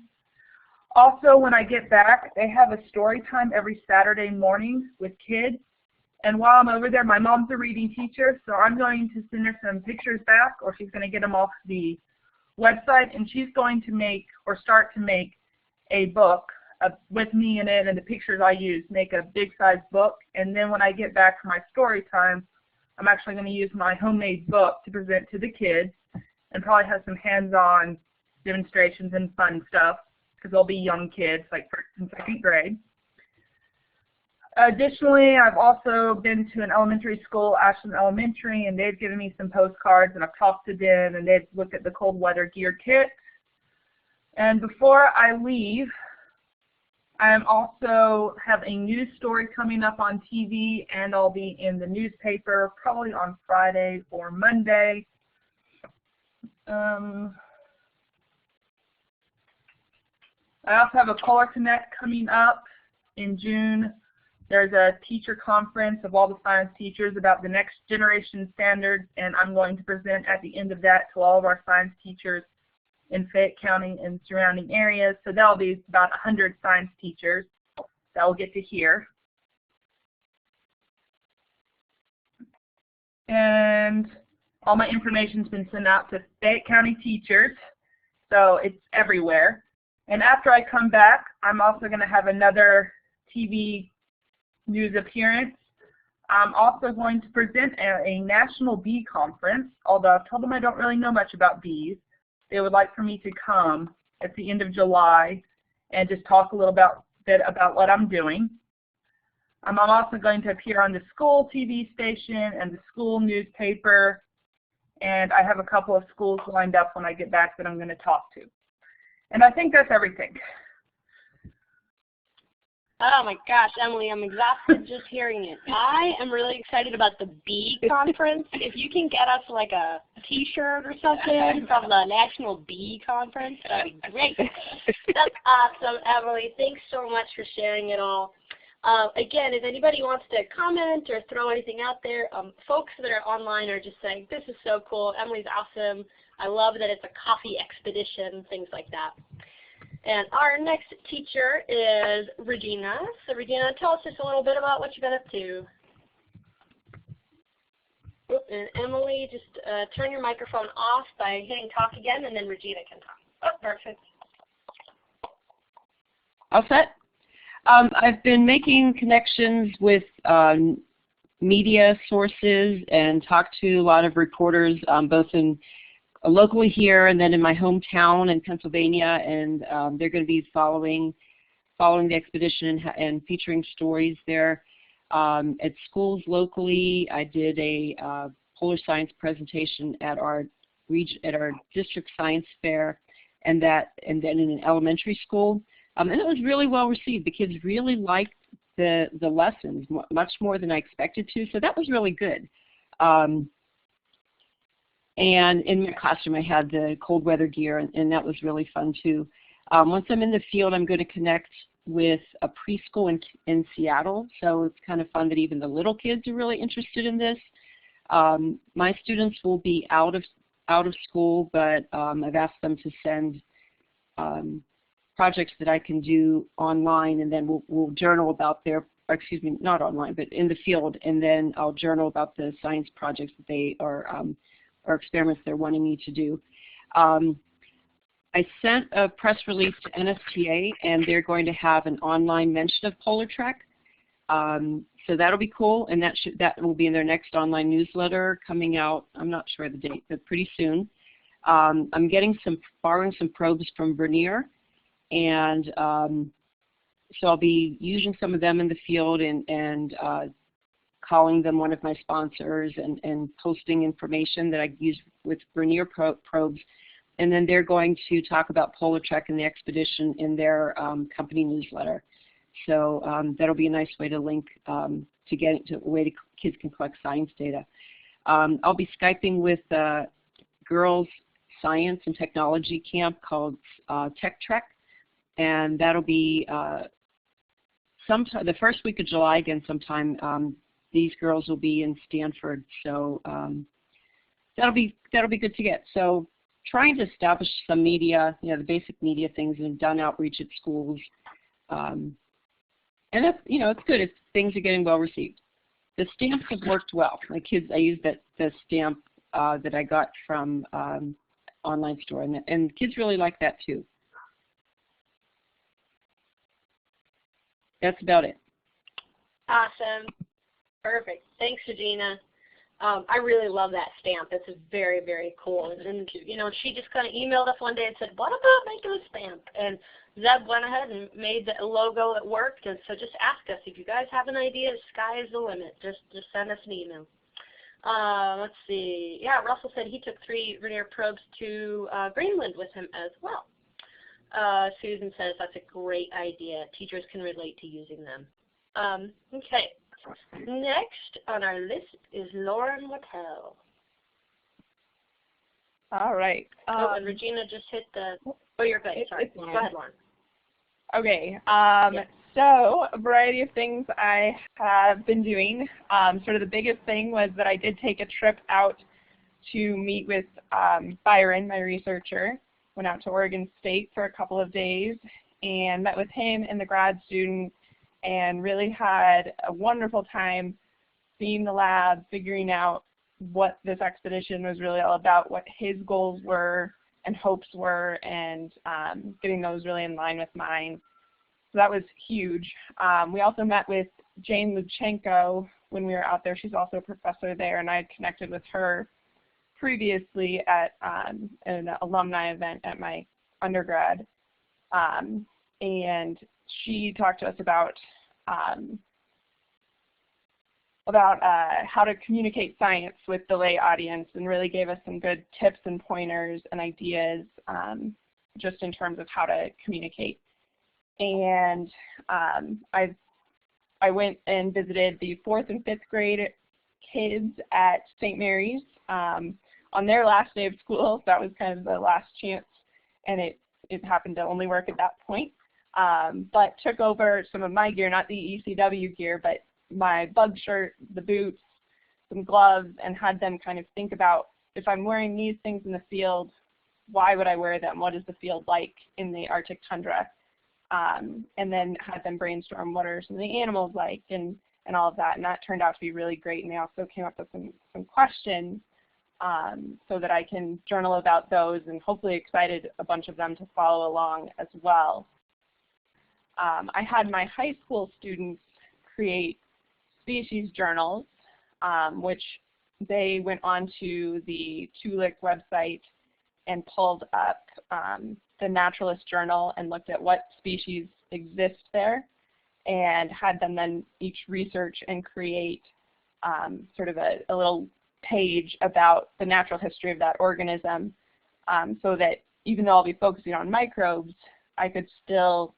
Also, when I get back, they have a story time every Saturday morning with kids. And while I'm over there, my mom's a reading teacher, so I'm going to send her some pictures back, or she's going to get them off the website, and she's going to make, or start to make, a book with me in it and the pictures I use, make a big-size book. And then when I get back for my story time, I'm actually going to use my homemade book to present to the kids and probably have some hands-on demonstrations and fun stuff because they'll be young kids, like first and second grade. Additionally, I've also been to an elementary school, Ashland Elementary, and they've given me some postcards, and I've talked to them, and they've looked at the cold weather gear kit. And before I leave, I also have a news story coming up on TV, and I'll be in the newspaper probably on Friday or Monday. I also have a PolarConnect coming up in June. There's a teacher conference of all the science teachers about the next generation standards, and I'm going to present at the end of that to all of our science teachers in Fayette County and surrounding areas. So that'll be about 100 science teachers that will get to hear. And all my information's been sent out to Fayette County teachers, so it's everywhere. And after I come back, I'm also going to have another TV news appearance. I'm also going to present at a national bee conference, although I've told them I don't really know much about bees. They would like for me to come at the end of July and just talk a little bit about what I'm doing. I'm also going to appear on the school TV station and the school newspaper, and I have a couple of schools lined up when I get back that I'm going to talk to. And I think that's everything.
Oh my gosh, Emily, I'm exhausted just hearing it. I am really excited about the bee conference. If you can get us like a t-shirt or something from the National Bee Conference, that'd be great. That's awesome, Emily. Thanks so much for sharing it all. Again, if anybody wants to comment or throw anything out there, folks that are online are just saying, this is so cool, Emily's awesome, I love that it's a coffee expedition, things like that. And our next teacher is Regina. So Regina, tell us just a little bit about what you've been up to. And Emily, just turn your microphone off by hitting talk again, and then Regina can talk. Oh, perfect.
All set? I've been making connections with media sources and talked to a lot of reporters, both in locally here and then in my hometown in Pennsylvania, and they're going to be following the expedition and featuring stories there. At schools locally, I did a polar science presentation at our district science fair, and then in an elementary school, and it was really well received. The kids really liked the lessons much more than I expected to, so that was really good. And in my classroom, I had the cold weather gear, and that was really fun too. Once I'm in the field, I'm going to connect with a preschool in Seattle, so it's kind of fun that even the little kids are really interested in this. My students will be out of out of school, but I've asked them to send projects that I can do online, and then we'll journal about their, excuse me, not online, but in the field, and then I'll journal about the science projects that they are, or experiments they're wanting me to do. I sent a press release to NSTA, and they're going to have an online mention of PolarTREC. So that'll be cool, and that will be in their next online newsletter coming out. I'm not sure the date, but pretty soon. I'm borrowing some probes from Vernier, and so I'll be using some of them in the field and calling them one of my sponsors and posting information that I use with Vernier probes. And then they're going to talk about PolarTREC and the expedition in their company newsletter. So that'll be a nice way to link to get it to a way kids can collect science data. I'll be Skyping with a girls' science and technology camp called TechTrek, and that'll be sometime the first week of July again sometime. These girls will be in Stanford, so that'll be good to get. So trying to establish some media, the basic media things, and done outreach at schools. And that's, it's good if things are getting well received. The stamps have worked well. My kids, I used the stamp that I got from online store, and kids really like that too. That's about it.
Awesome. Perfect. Thanks, Regina. I really love that stamp. It's very, very cool. And she just kind of emailed us one day and said, what about making a stamp? And Zeb went ahead and made the logo. It worked. And so just ask us. If you guys have an idea, the sky is the limit. Just send us an email. Let's see. Yeah, Russell said he took 3 Vernier probes to Greenland with him as well. Susan says that's a great idea. Teachers can relate to using them. Okay. Next on our list is Lauren Watel.
All right.
And Regina just hit the. Oh, you're good. Sorry. Go ahead, Lauren.
Okay. So a variety of things I have been doing. Sort of the biggest thing was that I did take a trip out to meet with Byron, my researcher. Went out to Oregon State for a couple of days and met with him and the grad student, and really had a wonderful time seeing the lab, figuring out what this expedition was really all about, what his goals were and hopes were, and getting those really in line with mine. So that was huge. We also met with Jane Luchenko when we were out there. She's also a professor there, and I had connected with her previously at an alumni event at my undergrad. And she talked to us about how to communicate science with the lay audience, and really gave us some good tips and pointers and ideas just in terms of how to communicate. And I went and visited the 4th and 5th grade kids at St. Mary's on their last day of school. So that was kind of the last chance, and it happened to only work at that point. But took over some of my gear, not the ECW gear, but my bug shirt, the boots, some gloves, and had them kind of think about, if I'm wearing these things in the field, why would I wear them? What is the field like in the Arctic tundra? And then had them brainstorm what are some of the animals like and all of that. And that turned out to be really great. And they also came up with some questions so that I can journal about those, and hopefully excited a bunch of them to follow along as well. I had my high school students create species journals, which they went onto the TULIC website and pulled up the Naturalist Journal and looked at what species exist there, and had them then each research and create sort of a little page about the natural history of that organism, so that even though I'll be focusing on microbes, I could still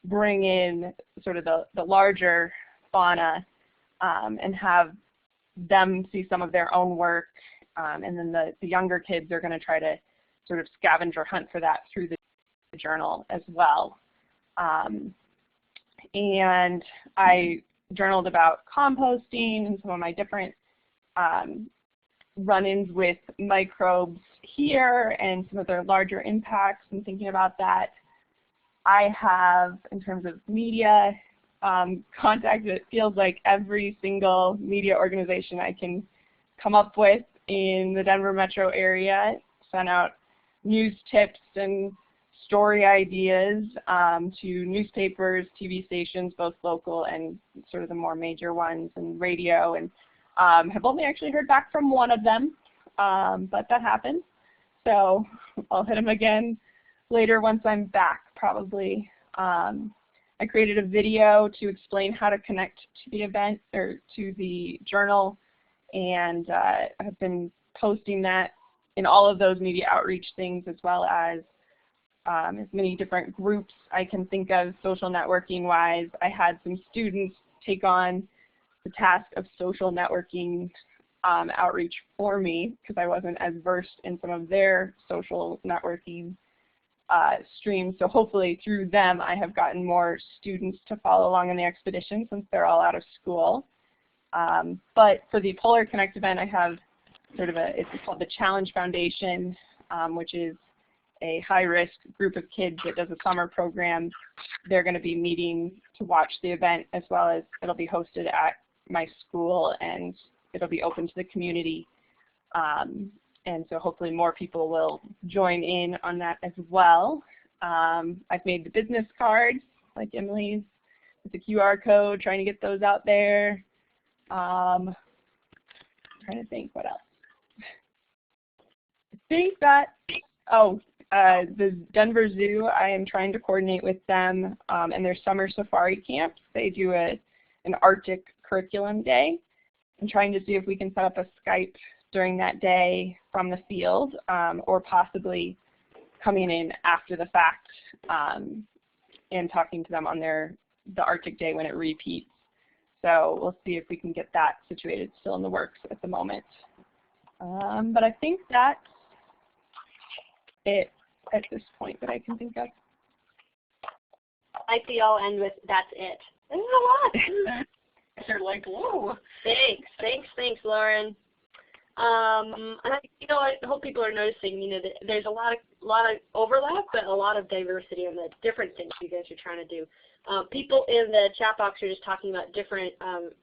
bring in sort of the larger fauna and have them see some of their own work, and then the younger kids are going to try to sort of scavenge or hunt for that through the journal as well. And I journaled about composting and some of my different run-ins with microbes here and some of their larger impacts and thinking about that. I have, in terms of media, contacted, it feels like, every single media organization I can come up with in the Denver metro area, sent out news tips and story ideas to newspapers, TV stations, both local and sort of the more major ones, and radio, and have only actually heard back from one of them, but that happens. So I'll hit them again later once I'm back, probably. I created a video to explain how to connect to the event or to the journal, and I've been posting that in all of those media outreach things, as well as many different groups I can think of social networking wise. I had some students take on the task of social networking outreach for me because I wasn't as versed in some of their social networking streams. So hopefully through them I have gotten more students to follow along on the expedition since they're all out of school. But for the PolarConnect event, I have sort of it's called the Challenge Foundation, which is a high-risk group of kids that does a summer program. They're going to be meeting to watch the event, as well as it'll be hosted at my school and it'll be open to the community. And so hopefully more people will join in on that as well. I've made the business cards, like Emily's, with the QR code, trying to get those out there. Trying to think what else. I think that, the Denver Zoo, I am trying to coordinate with them and their summer safari camps. They do an Arctic curriculum day. I'm trying to see if we can set up a Skype during that day from the field, or possibly coming in after the fact and talking to them on the Arctic day when it repeats. So we'll see if we can get that situated. Still in the works at the moment. But I think that's it at this point that I can think of.
I like the all end with "that's it." There's a lot.
They're like, whoa.
Thanks, Lauren. And I hope people are noticing. There's a lot of overlap, but a lot of diversity in the different things you guys are trying to do. People in the chat box are just talking about different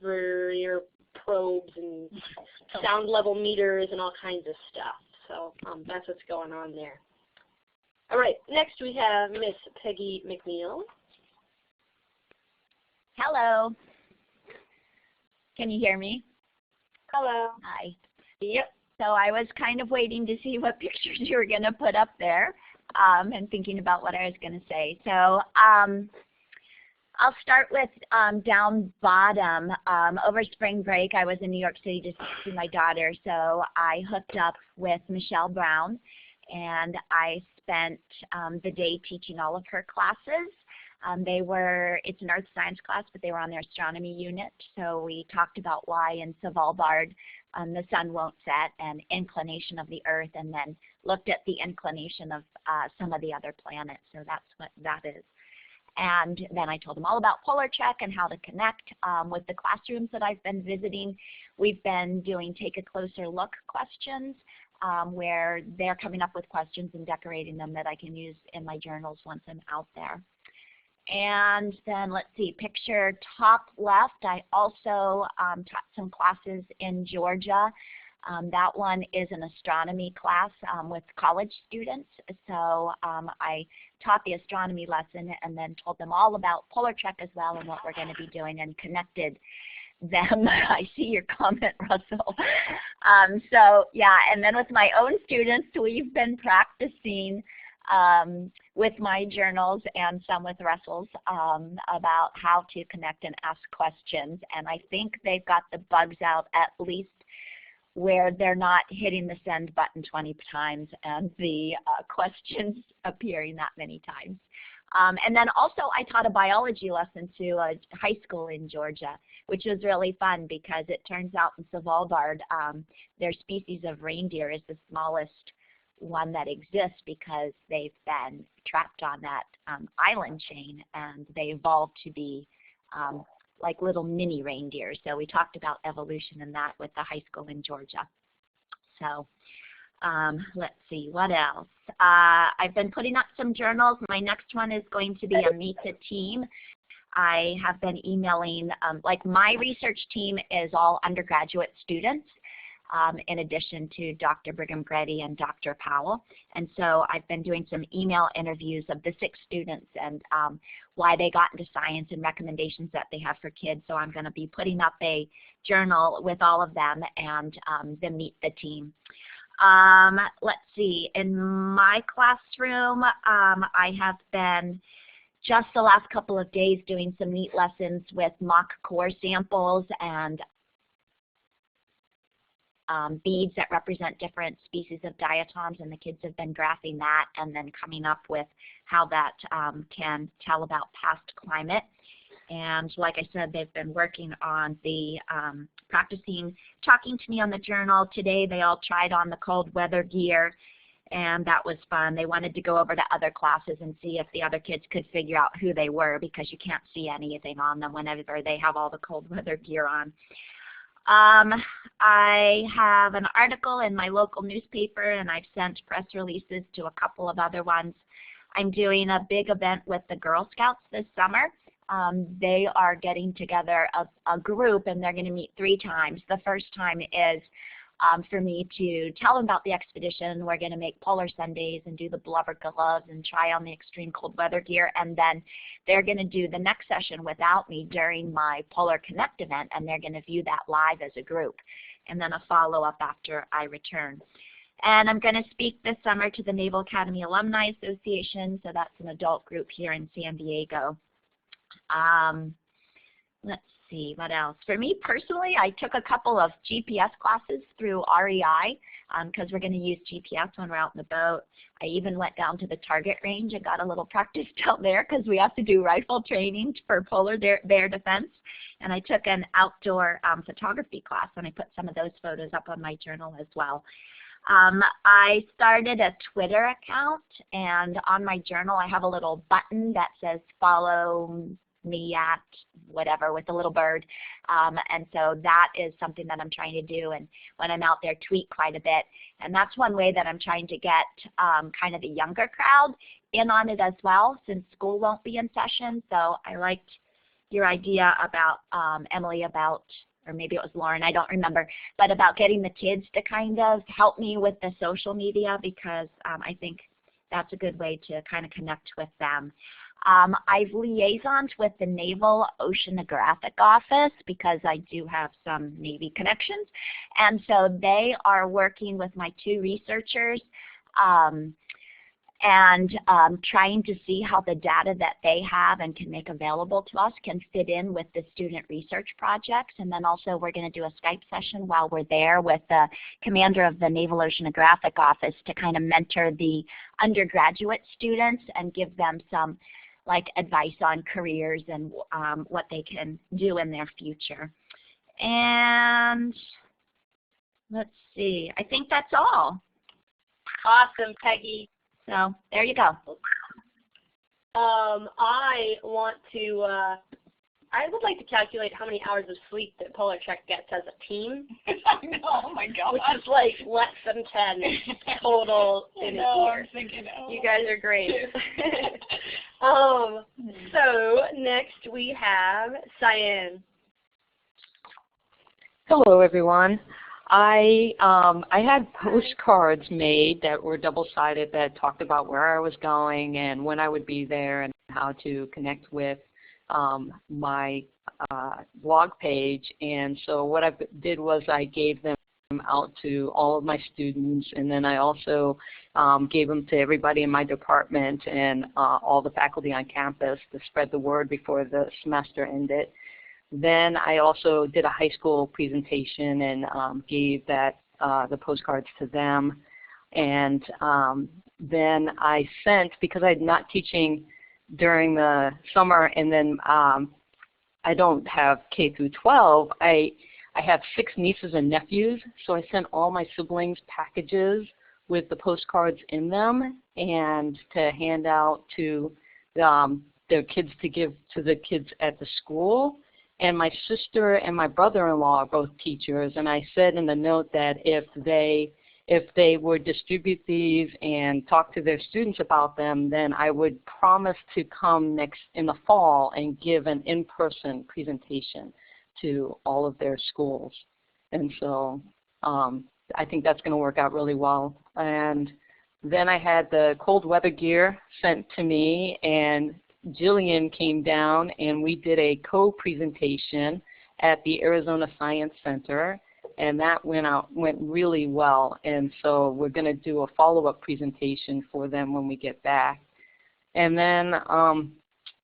vernier probes and sound level meters and all kinds of stuff. So that's what's going on there. All right, next we have Miss Peggy McNeal.
Hello. Can you hear me?
Hello.
Hi.
Yep.
So I was kind of waiting to see what pictures you were going to put up there and thinking about what I was going to say. So I'll start with down bottom. Over spring break, I was in New York City to see my daughter, so I hooked up with Michelle Brown, and I spent the day teaching all of her classes. It's an earth science class, but they were on their astronomy unit, so we talked about why in Svalbard the sun won't set and inclination of the earth, and then looked at the inclination of some of the other planets, so that's what that is. And then I told them all about PolarTREC and how to connect with the classrooms that I've been visiting. We've been doing take a closer look questions where they're coming up with questions and decorating them that I can use in my journals once I'm out there. And then let's see, picture top left, I also taught some classes in Georgia. That one is an astronomy class with college students. So I taught the astronomy lesson and then told them all about PolarTREC as well and what we're going to be doing, and connected them. I see your comment, Russell. So yeah, and then with my own students, we've been practicing with my journals and some with Russell's about how to connect and ask questions. And I think they've got the bugs out, at least where they're not hitting the send button 20 times and the questions appearing that many times. And then also I taught a biology lesson to a high school in Georgia, which was really fun because it turns out in Svalbard their species of reindeer is the smallest one that exists because they've been trapped on that island chain, and they evolved to be like little mini reindeer. So we talked about evolution and that with the high school in Georgia. So let's see, what else? I've been putting up some journals. My next one is going to be a Meet the Team. I have been emailing, like my research team is all undergraduate students, in addition to Dr. Brigham-Grady and Dr. Powell. And so I've been doing some email interviews of the 6 students and why they got into science and recommendations that they have for kids. So I'm going to be putting up a journal with all of them and then Meet the Team. Let's see, in my classroom, I have been just the last couple of days doing some neat lessons with mock core samples and beads that represent different species of diatoms, and the kids have been graphing that and then coming up with how that can tell about past climate. And like I said, they've been working on the practicing talking to me on the journal. Today they all tried on the cold weather gear, and that was fun. They wanted to go over to other classes and see if the other kids could figure out who they were, because you can't see anything on them whenever they have all the cold weather gear on. I have an article in my local newspaper, and I've sent press releases to a couple of other ones. I'm doing a big event with the Girl Scouts this summer. They are getting together a group, and they're going to meet 3 times. The first time is for me to tell them about the expedition. We're going to make polar sundaes and do the blubber gloves and try on the extreme cold weather gear, and then they're going to do the next session without me during my PolarConnect event, and they're going to view that live as a group, and then a follow-up after I return. And I'm going to speak this summer to the Naval Academy Alumni Association, so that's an adult group here in San Diego. Let's see, what else? For me personally, I took a couple of GPS classes through REI because we're going to use GPS when we're out in the boat. I even went down to the target range and got a little practice down there because we have to do rifle training for polar bear defense. And I took an outdoor photography class, and I put some of those photos up on my journal as well. I started a Twitter account, and on my journal I have a little button that says follow me at whatever with a little bird, and so that is something that I'm trying to do, and when I'm out there tweet quite a bit, and that's one way that I'm trying to get kind of the younger crowd in on it as well, since school won't be in session. So I liked your idea about Emily, about, or maybe it was Lauren, I don't remember, but about getting the kids to kind of help me with the social media, because I think that's a good way to kind of connect with them. I've liaisoned with the Naval Oceanographic Office because I do have some Navy connections, and so they are working with my 2 researchers and trying to see how the data that they have and can make available to us can fit in with the student research projects. And then also we're going to do a Skype session while we're there with the commander of the Naval Oceanographic Office to kind of mentor the undergraduate students and give them some like advice on careers and what they can do in their future. And let's see, I think that's all.
Awesome, Peggy.
So there you go.
I want to, I would like to calculate how many hours of sleep that PolarTREC gets as a team.
I know, oh my God.
Which is like less than 10 total in a year.
I'm thinking, oh.
You guys are great. So next we have Sian.
Hello, everyone. I had postcards made that were double-sided that talked about where I was going and when I would be there and how to connect with my blog page. And so what I did was I gave them out to all of my students, and then I also gave them to everybody in my department and all the faculty on campus to spread the word before the semester ended. Then I also did a high school presentation and gave that the postcards to them. And then I sent, because I'm not teaching during the summer, and then I don't have K through 12, I have 6 nieces and nephews, so I sent all my siblings packages with the postcards in them and to hand out to their kids to give to the kids at the school. And my sister and my brother-in-law are both teachers, and I said in the note that if they if they would distribute these and talk to their students about them, then I would promise to come next in the fall and give an in-person presentation to all of their schools. And so I think that's going to work out really well. And then I had the cold weather gear sent to me, and Jillian came down and we did a co-presentation at the Arizona Science Center, and that went really well. And so we're going to do a follow-up presentation for them when we get back. And then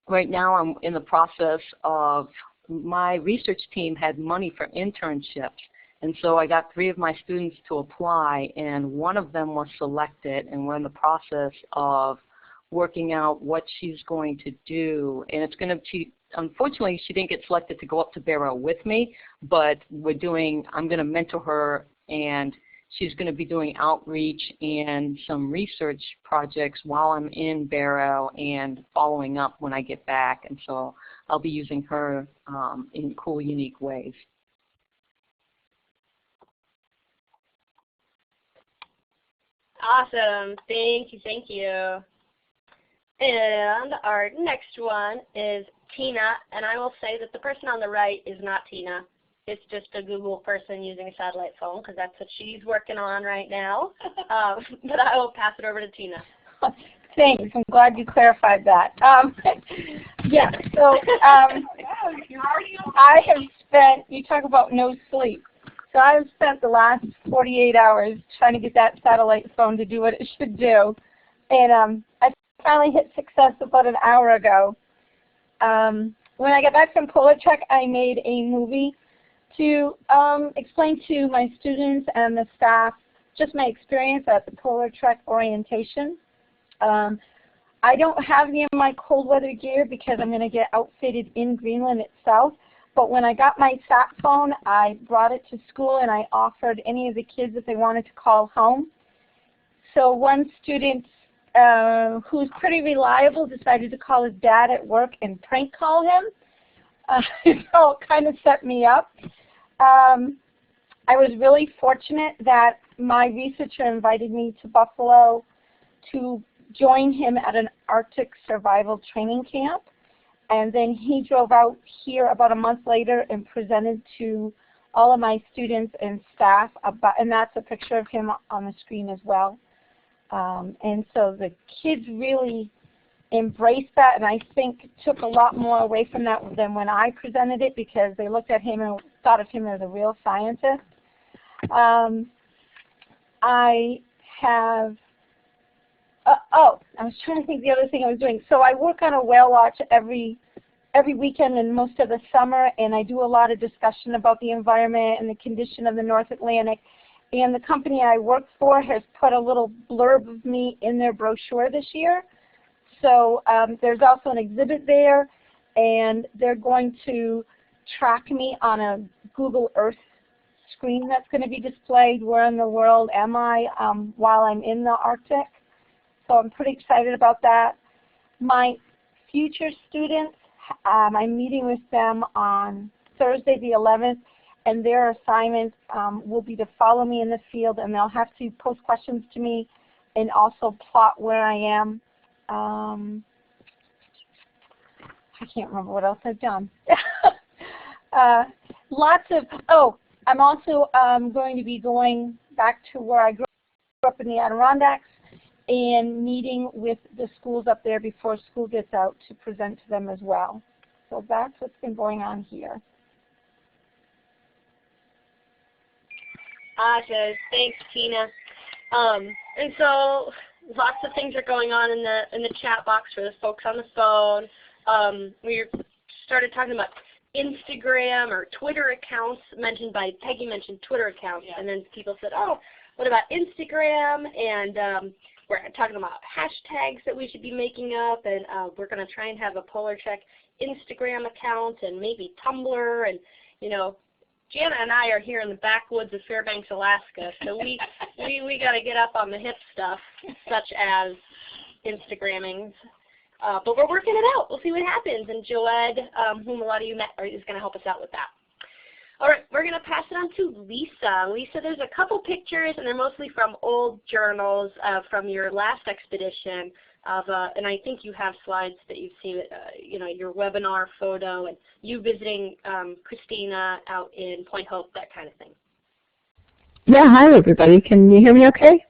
right now I'm in the process of, my research team had money for internships. And so I got 3 of my students to apply, and one of them was selected, and we're in the process of working out what she's going to do. And it's going to, unfortunately, she didn't get selected to go up to Barrow with me, but I'm going to mentor her, and she's going to be doing outreach and some research projects while I'm in Barrow and following up when I get back. And so I'll be using her in cool, unique ways.
Awesome. Thank you. Thank you. And our next one is Tina, and I will say that the person on the right is not Tina. It's just a Google person using a satellite phone, because that's what she's working on right now. But I will pass it over to Tina.
Thanks. I'm glad you clarified that. Yeah, so I have spent, you talk about no sleep. So I've spent the last 48 hours trying to get that satellite phone to do what it should do. And I finally hit success about an hour ago. When I got back from PolarTREC, I made a movie to explain to my students and the staff just my experience at the PolarTREC orientation. I don't have any of my cold weather gear because I'm going to get outfitted in Greenland itself. But when I got my sat phone, I brought it to school and I offered any of the kids if they wanted to call home. So one student who's pretty reliable decided to call his dad at work and prank call him. So it kind of set me up. I was really fortunate that my researcher invited me to Buffalo to join him at an Arctic survival training camp. And then he drove out here about a month later and presented to all of my students and staff about, and that's a picture of him on the screen as well. And so the kids really embraced that, and I think took a lot more away from that than when I presented it, because they looked at him and thought of him as a real scientist. I have, I was trying to think the other thing I was doing. So I work on a whale watch every weekend and most of the summer, and I do a lot of discussion about the environment and the condition of the North Atlantic. And the company I work for has put a little blurb of me in their brochure this year. So there's also an exhibit there, and they're going to track me on a Google Earth screen that's going to be displayed. Where in the world am I while I'm in the Arctic? So I'm pretty excited about that. My future students, I'm meeting with them on Thursday the 11th, and their assignment will be to follow me in the field, and they'll have to post questions to me and also plot where I am. I can't remember what else I've done. I'm also going to be going back to where I grew up in the Adirondacks and meeting with the schools up there before school gets out to present to them as well. So that's what's been going on here.
Awesome. Thanks, Tina. And so lots of things are going on in the chat box for the folks on the phone. We started talking about Instagram or Twitter accounts Peggy mentioned Twitter accounts, and then people said, oh, what about Instagram? And we're talking about hashtags that we should be making up, and we're going to try and have a PolarTREC Instagram account and maybe Tumblr, and Jana and I are here in the backwoods of Fairbanks, Alaska, so we got to get up on the hip stuff, such as Instagramming. But we're working it out. We'll see what happens. And Joed, whom a lot of you met, is going to help us out with that. All right, we're going to pass it on to Lisa. Lisa, there's a couple pictures, and they're mostly from old journals from your last expedition. And I think you have slides that you've seen, you know, your webinar photo, and you visiting Christina out in Point Hope, that kind of thing.
Yeah, hi everybody. Can you hear me okay?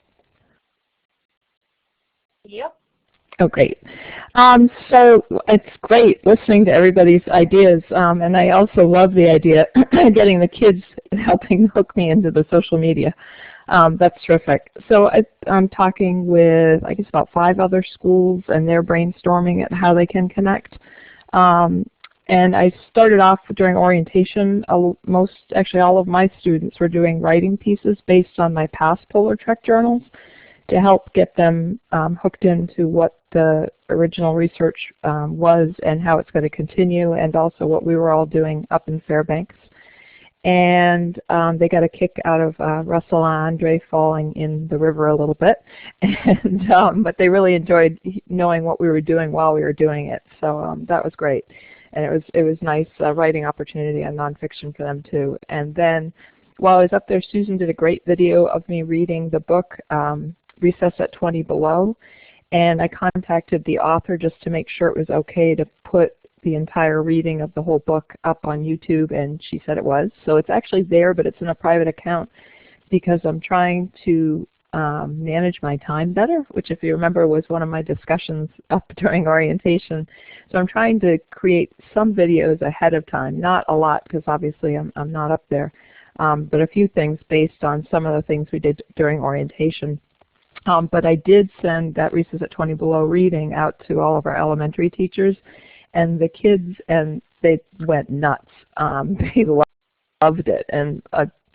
Yep.
Oh, great. So it's great listening to everybody's ideas, and I also love the idea of getting the kids helping hook me into the social media. That's terrific. So I'm talking with, I guess, about 5 other schools, and they're brainstorming at how they can connect. And I started off during orientation. Actually all of my students were doing writing pieces based on my past PolarTREC journals to help get them hooked into what the original research was and how it's going to continue, and also what we were all doing up in Fairbanks. And they got a kick out of Russell and Andre falling in the river a little bit, and but they really enjoyed knowing what we were doing while we were doing it. So that was great, and it was nice writing opportunity on nonfiction for them too. And then while I was up there, Susan did a great video of me reading the book Recess at 20 Below, and I contacted the author just to make sure it was okay to put the entire reading of the whole book up on YouTube, and she said it was. So it's actually there, but it's in a private account because I'm trying to manage my time better, which, if you remember, was one of my discussions up during orientation. So I'm trying to create some videos ahead of time, not a lot because obviously I'm not up there, but a few things based on some of the things we did during orientation. But I did send that Recess at 20 Below reading out to all of our elementary teachers, and the kids, and they went nuts. They loved it, and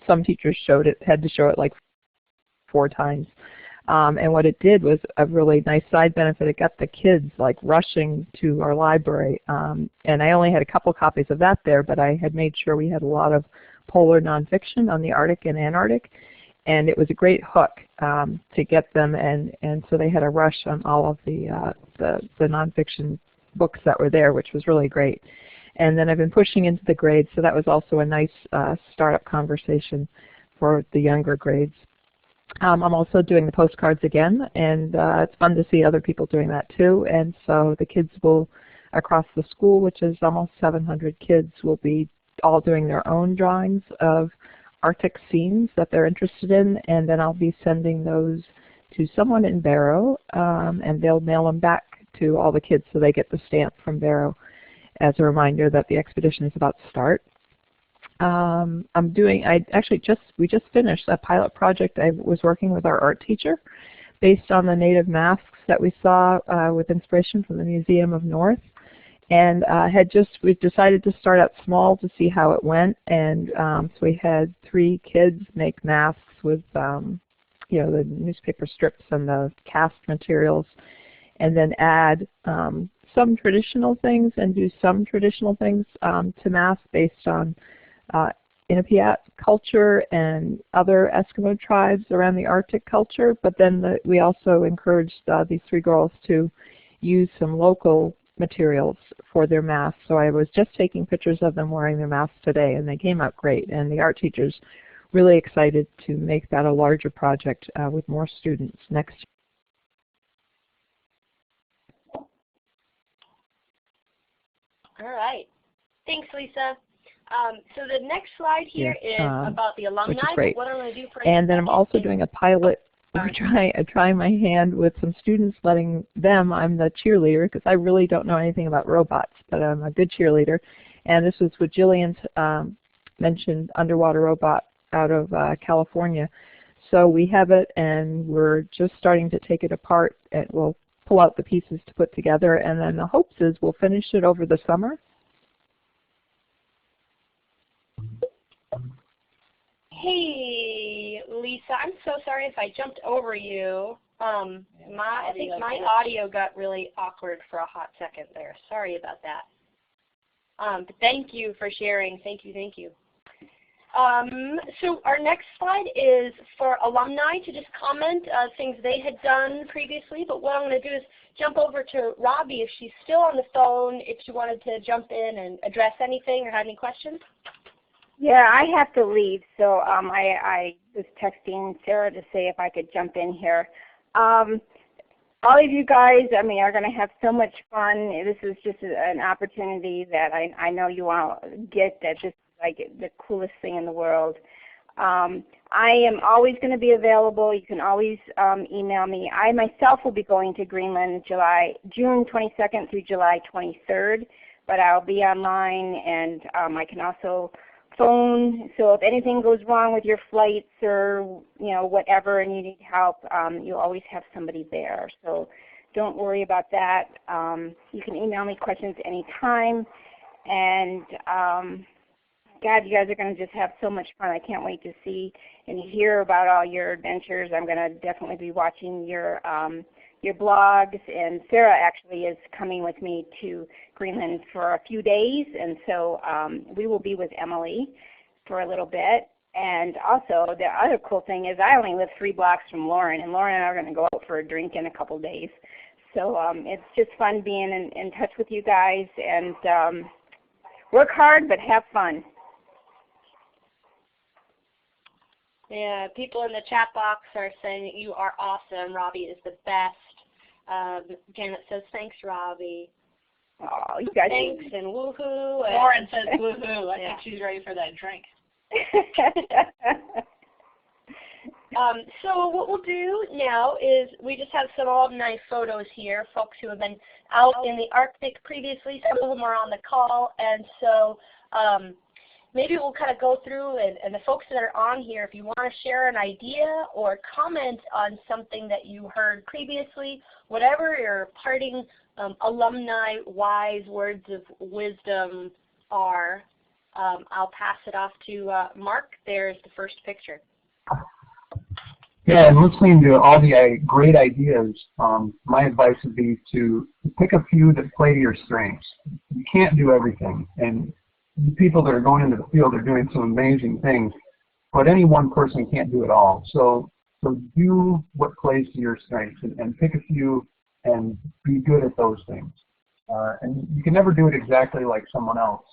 some teachers had to show it like 4 times. And what it did was a really nice side benefit. It got the kids like rushing to our library. And I only had a couple copies of that there, but I had made sure we had a lot of polar nonfiction on the Arctic and Antarctic. And it was a great hook to get them, and so they had a rush on all of the nonfiction books that were there, which was really great. And then I've been pushing into the grades, so that was also a nice startup conversation for the younger grades. I'm also doing the postcards again, and it's fun to see other people doing that too. And so the kids will, across the school, which is almost 700 kids, will be all doing their own drawings of Arctic scenes that they're interested in, and then I'll be sending those to someone in Barrow, and they'll mail them back to all the kids so they get the stamp from Barrow as a reminder that the expedition is about to start. We just finished a pilot project. I was working with our art teacher based on the native masks that we saw with inspiration from the Museum of North. And we decided to start out small to see how it went, and so we had 3 kids make masks with you know, the newspaper strips and the cast materials, and then add some traditional things and do some traditional things to masks based on Inupiat culture and other Eskimo tribes around the Arctic culture. But then we also encouraged these 3 girls to use some local materials for their masks. So I was just taking pictures of them wearing their masks today, and they came out great. And the art teacher's really excited to make that a larger project with more students next year.
All right. Thanks, Lisa. So the next slide here is about the alumni.
Which is great.
What I'm going to do for
and then I'm also doing a pilot. I'm trying my hand with some students, letting them, I'm the cheerleader because I really don't know anything about robots, but I'm a good cheerleader. And this was what Jillian's mentioned, underwater robot out of California. So we have it, and we're just starting to take it apart, and we'll pull out the pieces to put together, and then the hopes is we'll finish it over the summer.
Hey, Lisa, I'm so sorry if I jumped over you. I think my audio got really awkward for a hot second there. Sorry about that. But thank you for sharing. Thank you, thank you. So our next slide is for alumni to just comment things they had done previously. But what I'm going to do is jump over to Robbie if she's still on the phone, if she wanted to jump in and address anything or had any questions.
Yeah, I have to leave, so I was texting Sarah to say if I could jump in here. All of you guys, I mean, are going to have so much fun. This is just an opportunity that I know you all get, that this is like the coolest thing in the world. I am always going to be available. You can always email me. I myself will be going to Greenland June 22nd through July 23rd, but I'll be online, and I can also phone. So if anything goes wrong with your flights or whatever, and you need help, you always have somebody there. So don't worry about that. You can email me questions anytime, and God, you guys are going to just have so much fun. I can't wait to see and hear about all your adventures. I'm going to definitely be watching your blogs, and Sarah actually is coming with me to Greenland for a few days, and so we will be with Emily for a little bit. And also, the other cool thing is I only live 3 blocks from Lauren, and Lauren and I are going to go out for a drink in a couple days. So it's just fun being in touch with you guys, and work hard but have fun.
Yeah, people in the chat box are saying that you are awesome. Robbie is the best. Janet says, thanks, Robbie.
Oh, you guys.
Thanks and woohoo.
Lauren says woohoo. I think she's ready for that drink.
So what we'll do now is we just have some alumni photos here, folks who have been out in the Arctic previously. Some of them are on the call, and so maybe we'll kind of go through, and the folks that are on here, if you want to share an idea or comment on something that you heard previously, whatever your parting alumni wise words of wisdom are, I'll pass it off to Mark. There's the first picture.
Yeah, and listening to all the great ideas, my advice would be to pick a few that play to your strengths. You can't do everything, and the people that are going into the field are doing some amazing things, but any one person can't do it all. So do what plays to your strengths, and pick a few and be good at those things. And you can never do it exactly like someone else.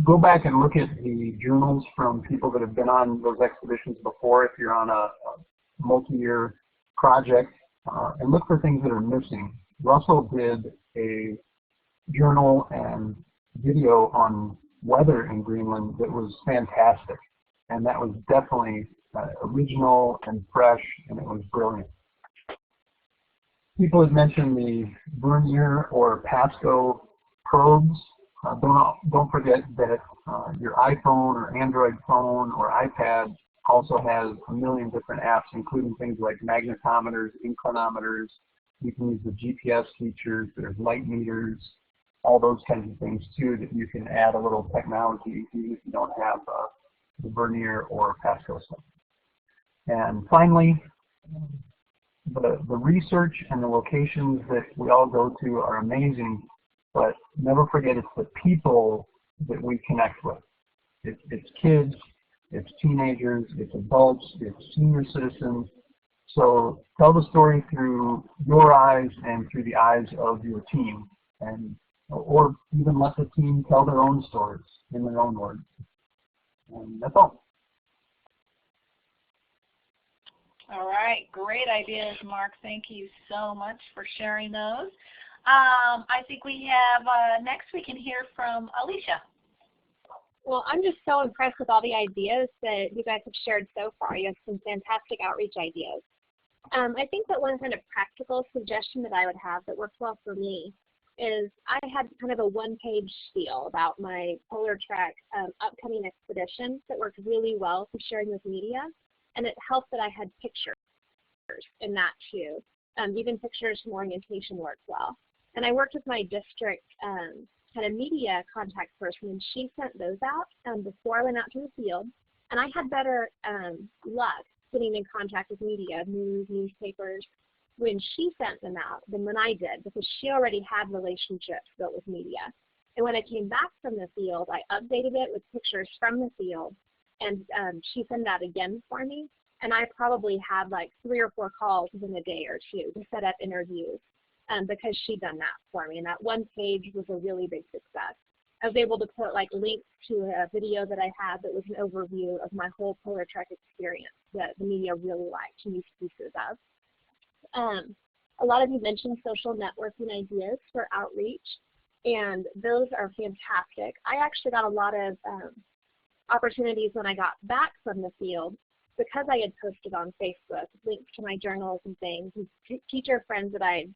Go back and look at the journals from people that have been on those expeditions before if you're on a multi-year project, and look for things that are missing. Russell did a journal and video on weather in Greenland that was fantastic, and that was definitely original and fresh, and it was brilliant. People had mentioned the Vernier or Pasco probes. Don't forget that your iPhone or Android phone or iPad also has a million different apps, including things like magnetometers, inclinometers. You can use the GPS features. There's light meters, all those kinds of things too that you can add a little technology even if you don't have the Vernier or Pasco stuff. And finally, the research and the locations that we all go to are amazing, but never forget it's the people that we connect with. It's kids, it's teenagers, it's adults, it's senior citizens. So tell the story through your eyes and through the eyes of your team, or even let the team tell their own stories in their own words. And that's all.
All right, great ideas, Mark. Thank you so much for sharing those. I think we have, next we can hear from Alicia.
Well, I'm just so impressed with all the ideas that you guys have shared so far. You have some fantastic outreach ideas. I think that one kind of practical suggestion that I would have that works well for me is I had kind of a one-page spiel about my PolarTREC upcoming expedition that worked really well for sharing with media, and it helped that I had pictures in that too. Even pictures from orientation worked well. And I worked with my district kind of media contact person, and she sent those out before I went out to the field. And I had better luck getting in contact with media, news, newspapers, when she sent them out than when I did, because she already had relationships built with media. And when I came back from the field, I updated it with pictures from the field, and she sent it out again for me. And I probably had like 3 or 4 calls within a day or two to set up interviews because she'd done that for me. And that one page was a really big success. I was able to put like links to a video that I had that was an overview of my whole PolarTREC experience that the media really liked to use pieces of. A lot of you mentioned social networking ideas for outreach, and those are fantastic. I actually got a lot of opportunities when I got back from the field because I had posted on Facebook links to my journals and things. And teacher friends that I'd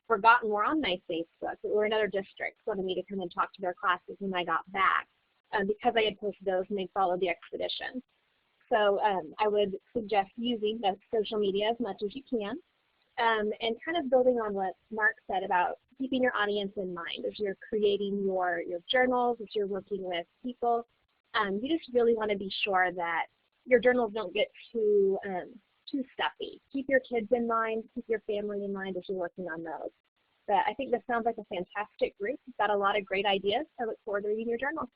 forgotten were on my Facebook that were in other districts wanted me to come and talk to their classes when I got back because I had posted those and they followed the expedition. So I would suggest using the social media as much as you can and kind of building on what Mark said about keeping your audience in mind as you're creating your journals, as you're working with people. You just really want to be sure that your journals don't get too stuffy. Keep your kids in mind, keep your family in mind as you're working on those. But I think this sounds like a fantastic group. You've got a lot of great ideas. I look forward to reading your journal.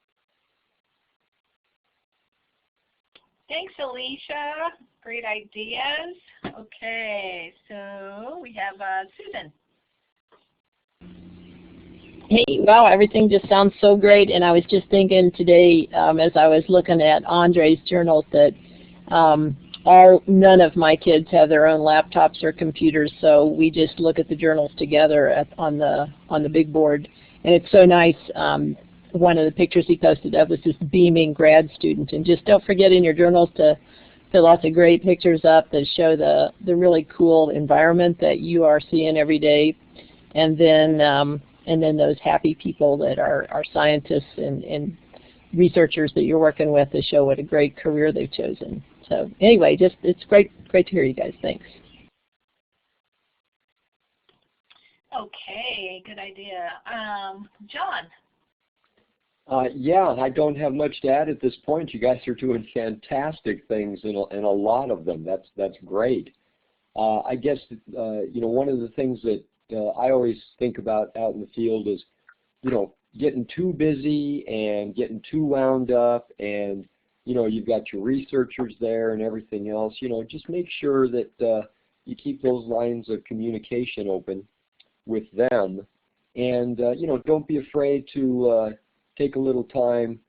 Thanks, Alicia. Great ideas. Okay, so we have Susan.
Hey, wow, everything just sounds so great. And I was just thinking today as I was looking at Andre's journals that none of my kids have their own laptops or computers, so we just look at the journals together on the big board. And it's so nice. One of the pictures he posted of was this beaming grad student. And just don't forget in your journals to put lots of great pictures up that show the really cool environment that you are seeing every day. And then those happy people that are scientists and researchers that you're working with to show what a great career they've chosen. So anyway, it's great to hear you guys. Thanks.
Okay, good idea. John.
Yeah, I don't have much to add at this point. You guys are doing fantastic things and a lot of them. That's great. I guess one of the things that I always think about out in the field is, getting too busy and getting too wound up, and you've got your researchers there and everything else. Just make sure that you keep those lines of communication open with them, and don't be afraid to take a little time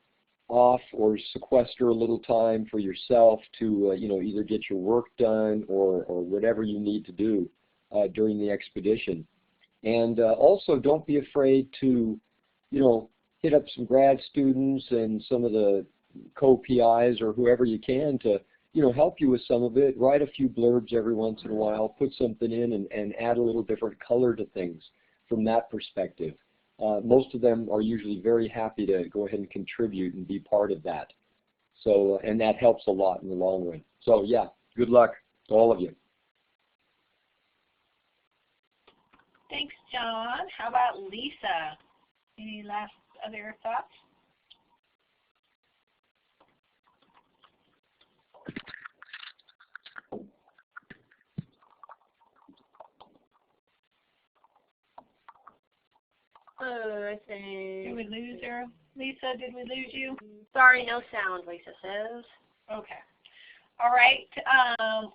off or sequester a little time for yourself to either get your work done or whatever you need to do during the expedition. And also don't be afraid to hit up some grad students and some of the co-PIs or whoever you can to help you with some of it. Write a few blurbs every once in a while, put something in and add a little different color to things from that perspective. Most of them are usually very happy to go ahead and contribute and be part of that. So, and that helps a lot in the long run. So yeah, good luck to all of you.
Thanks, John. How about Lisa? Any last other thoughts?
I think.
Did we lose her? Lisa, did we lose you?
Sorry, no sound, Lisa says.
Okay. All right.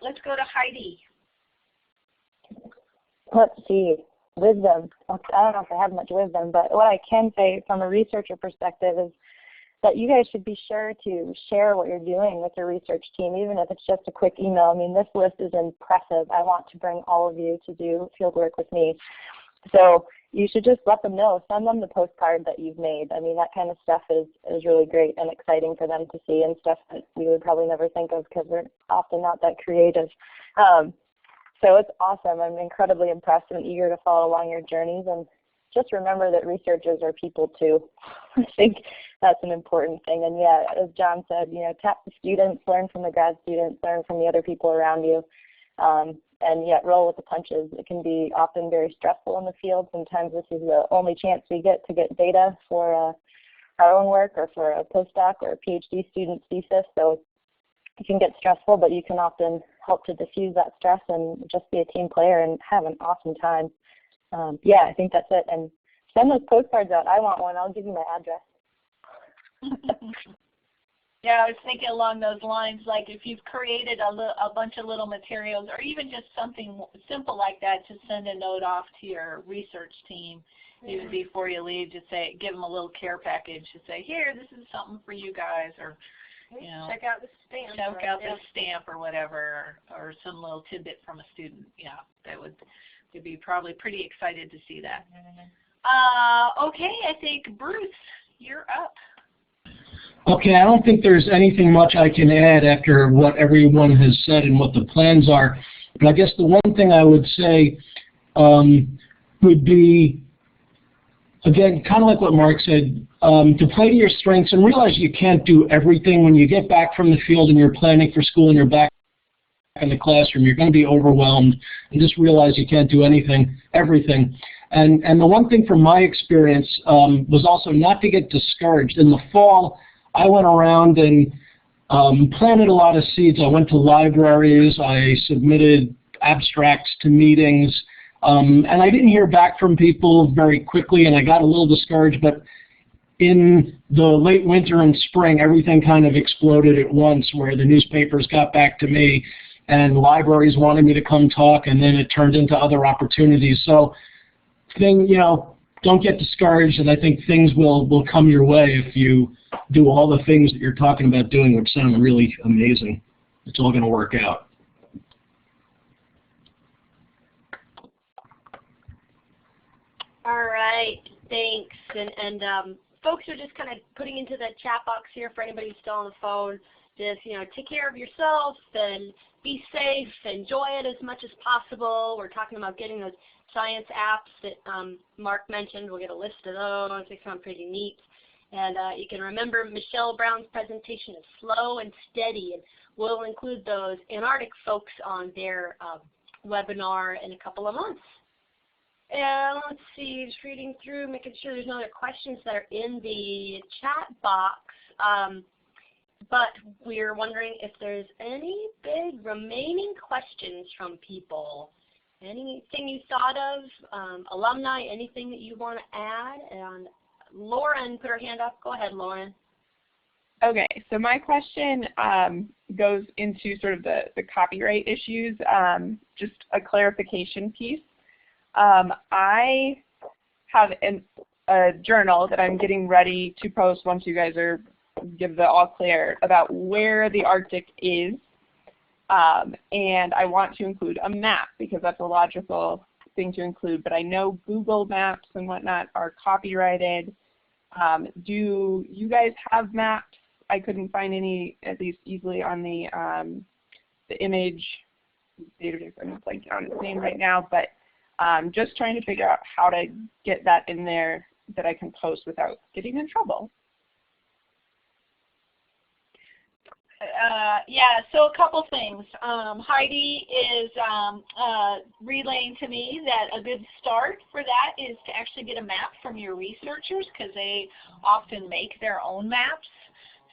Let's go to Heidi.
Let's see. Wisdom. I don't know if I have much wisdom, but what I can say from a researcher perspective is that you guys should be sure to share what you're doing with your research team, even if it's just a quick email. I mean, this list is impressive. I want to bring all of you to do field work with me. So you should just let them know. Send them the postcard that you've made. I mean, that kind of stuff is really great and exciting for them to see, and stuff that we would probably never think of because we're often not that creative. So it's awesome. I'm incredibly impressed and eager to follow along your journeys. And just remember that researchers are people too. I think that's an important thing. And yeah, as John said, tap the students, learn from the grad students, learn from the other people around you. And yet roll with the punches. It can be often very stressful in the field. Sometimes this is the only chance we get to get data for our own work or for a postdoc or a PhD student's thesis. So it can get stressful, but you can often help to diffuse that stress and just be a team player and have an awesome time. Yeah, I think that's it. And send those postcards out. I want one. I'll give you my address.
Yeah, I was thinking along those lines, like if you've created a bunch of little materials or even just something simple like that, to send a note off to your research team Even before you leave, just say, give them a little care package. Just say, here, this is something for you guys, or you know,
check out the stamp.
Check out the stamp or whatever, or some little tidbit from a student. Yeah, they'd be probably pretty excited to see that. Okay, I think Bruce, you're up.
Okay, I don't think there's anything much I can add after what everyone has said and what the plans are. But I guess the one thing I would say would be, again, kind of like what Mark said, to play to your strengths and realize you can't do everything. When you get back from the field and you're planning for school and you're back in the classroom, you're going to be overwhelmed, and just realize you can't do everything. And the one thing from my experience was also not to get discouraged. In the fall, I went around and planted a lot of seeds. I went to libraries, I submitted abstracts to meetings, and I didn't hear back from people very quickly, and I got a little discouraged, but in the late winter and spring, everything kind of exploded at once, where the newspapers got back to me, and libraries wanted me to come talk, and then it turned into other opportunities. So, don't get discouraged, and I think things will come your way if you do all the things that you're talking about doing, which sound really amazing. It's all going to work out.
All right, thanks. And folks are just kind of putting into the chat box here for anybody who's still on the phone. Just, take care of yourself and be safe. Enjoy it as much as possible. We're talking about getting those science apps that Mark mentioned. We'll get a list of those. They sound pretty neat. And you can remember Michelle Brown's presentation is slow and steady, and we'll include those Antarctic folks on their webinar in a couple of months. And let's see, just reading through, making sure there's no other questions that are in the chat box. But we're wondering if there's any big remaining questions from people. Anything you thought of, alumni, anything that you want to add? And Lauren put her hand up. Go ahead, Lauren.
Okay, so my question goes into sort of the copyright issues, just a clarification piece. I have a journal that I'm getting ready to post once you guys give the all clear about where the Arctic is, and I want to include a map because that's a logical thing to include, but I know Google Maps and whatnot are copyrighted. Do you guys have maps? I couldn't find any, at least easily, on the image database. I'm blanking on its name right now, but just trying to figure out how to get that in there that I can post without getting in trouble.
Yeah, so a couple things. Heidi is relaying to me that a good start for that is to actually get a map from your researchers, because they often make their own maps.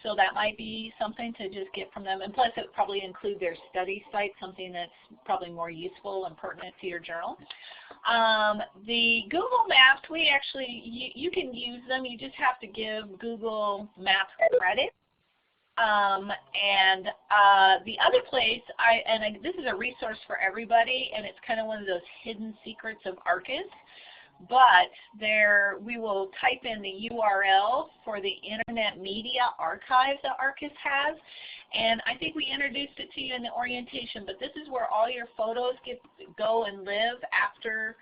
So that might be something to just get from them. And plus it would probably include their study site, something that's probably more useful and pertinent to your journal. The Google Maps, you can use them. You just have to give Google Maps credit. The other place, this is a resource for everybody, and it's kind of one of those hidden secrets of ARCIS, but we will type in the URL for the Internet Media Archive that ARCIS has, and I think we introduced it to you in the orientation, but this is where all your photos go and live after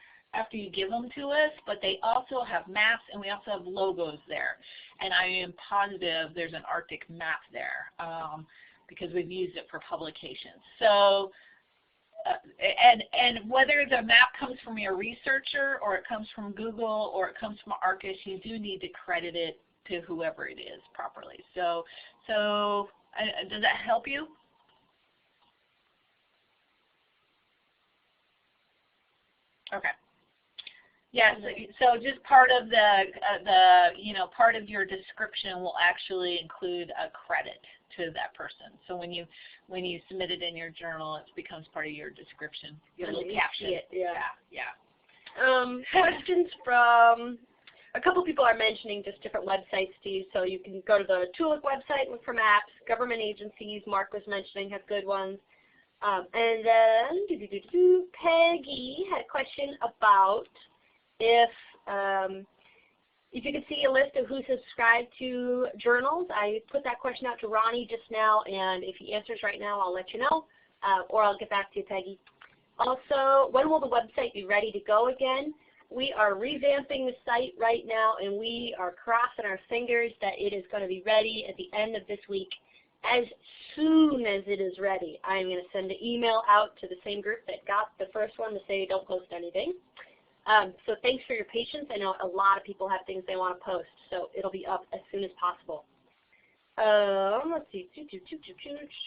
you give them to us, but they also have maps, and we also have logos there. And I am positive there's an Arctic map there because we've used it for publications. So, and whether the map comes from your researcher or it comes from Google or it comes from ARCIS, you do need to credit it to whoever it is properly. So does that help you? Okay. Yes, so just part of part of your description will actually include a credit to that person. So when you submit it in your journal, it becomes part of your description. Your little caption.
Questions from a couple people are mentioning just different websites to use. So you can go to the TULIP website, look for maps. Government agencies, Mark was mentioning, have good ones. And then Peggy had a question about if If you could see a list of who subscribed to journals, I put that question out to Ronnie just now, and if he answers right now, I'll let you know, or I'll get back to you, Peggy. Also, when will the website be ready to go again? We are revamping the site right now, and we are crossing our fingers that it is going to be ready at the end of this week. As soon as it is ready, I'm going to send an email out to the same group that got the first one to say don't post anything. So thanks for your patience. I know a lot of people have things they want to post, so it'll be up as soon as possible. Let's see, just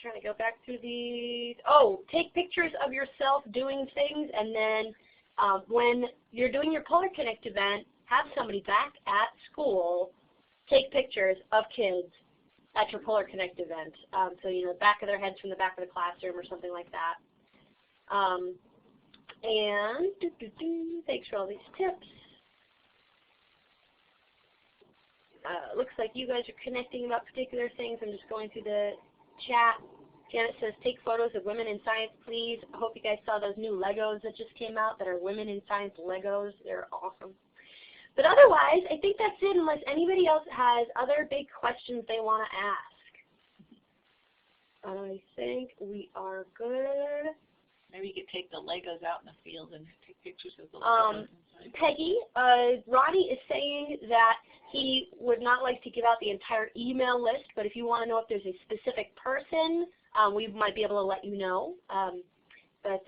trying to go back through these. Oh, take pictures of yourself doing things, and then when you're doing your PolarConnect event, have somebody back at school take pictures of kids at your PolarConnect event. So, you know, back of their heads from the back of the classroom or something like that. And thanks for all these tips. Looks like you guys are connecting about particular things. I'm just going through the chat. Janet says, take photos of women in science, please. I hope you guys saw those new Legos that just came out that are women in science Legos. They're awesome. But otherwise, I think that's it unless anybody else has other big questions they want to ask. I think we are good.
Maybe you could take the Legos out in the field and take pictures of the Legos.
Peggy, Ronnie is saying that he would not like to give out the entire email list, but if you want to know if there's a specific person, we might be able to let you know. But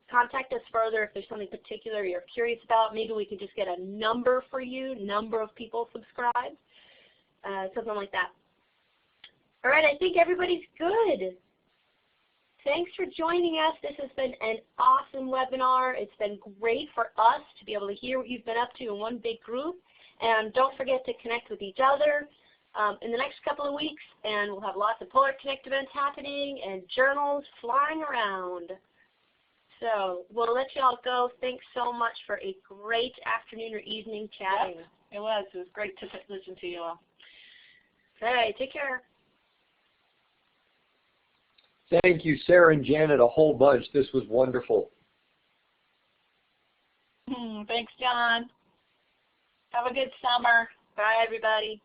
contact us further if there's something particular you're curious about. Maybe we could just get a number for you, number of people subscribed, something like that. All right, I think everybody's good. Thanks for joining us. This has been an awesome webinar. It's been great for us to be able to hear what you've been up to in one big group. And don't forget to connect with each other in the next couple of weeks. And we'll have lots of PolarConnect events happening and journals flying around. So we'll let you all go. Thanks so much for a great afternoon or evening chatting.
Yep, it was. It was great to listen to you all.
Okay, take care.
Thank you, Sarah and Janet, a whole bunch. This was wonderful.
Thanks, John. Have a good summer.
Bye, everybody.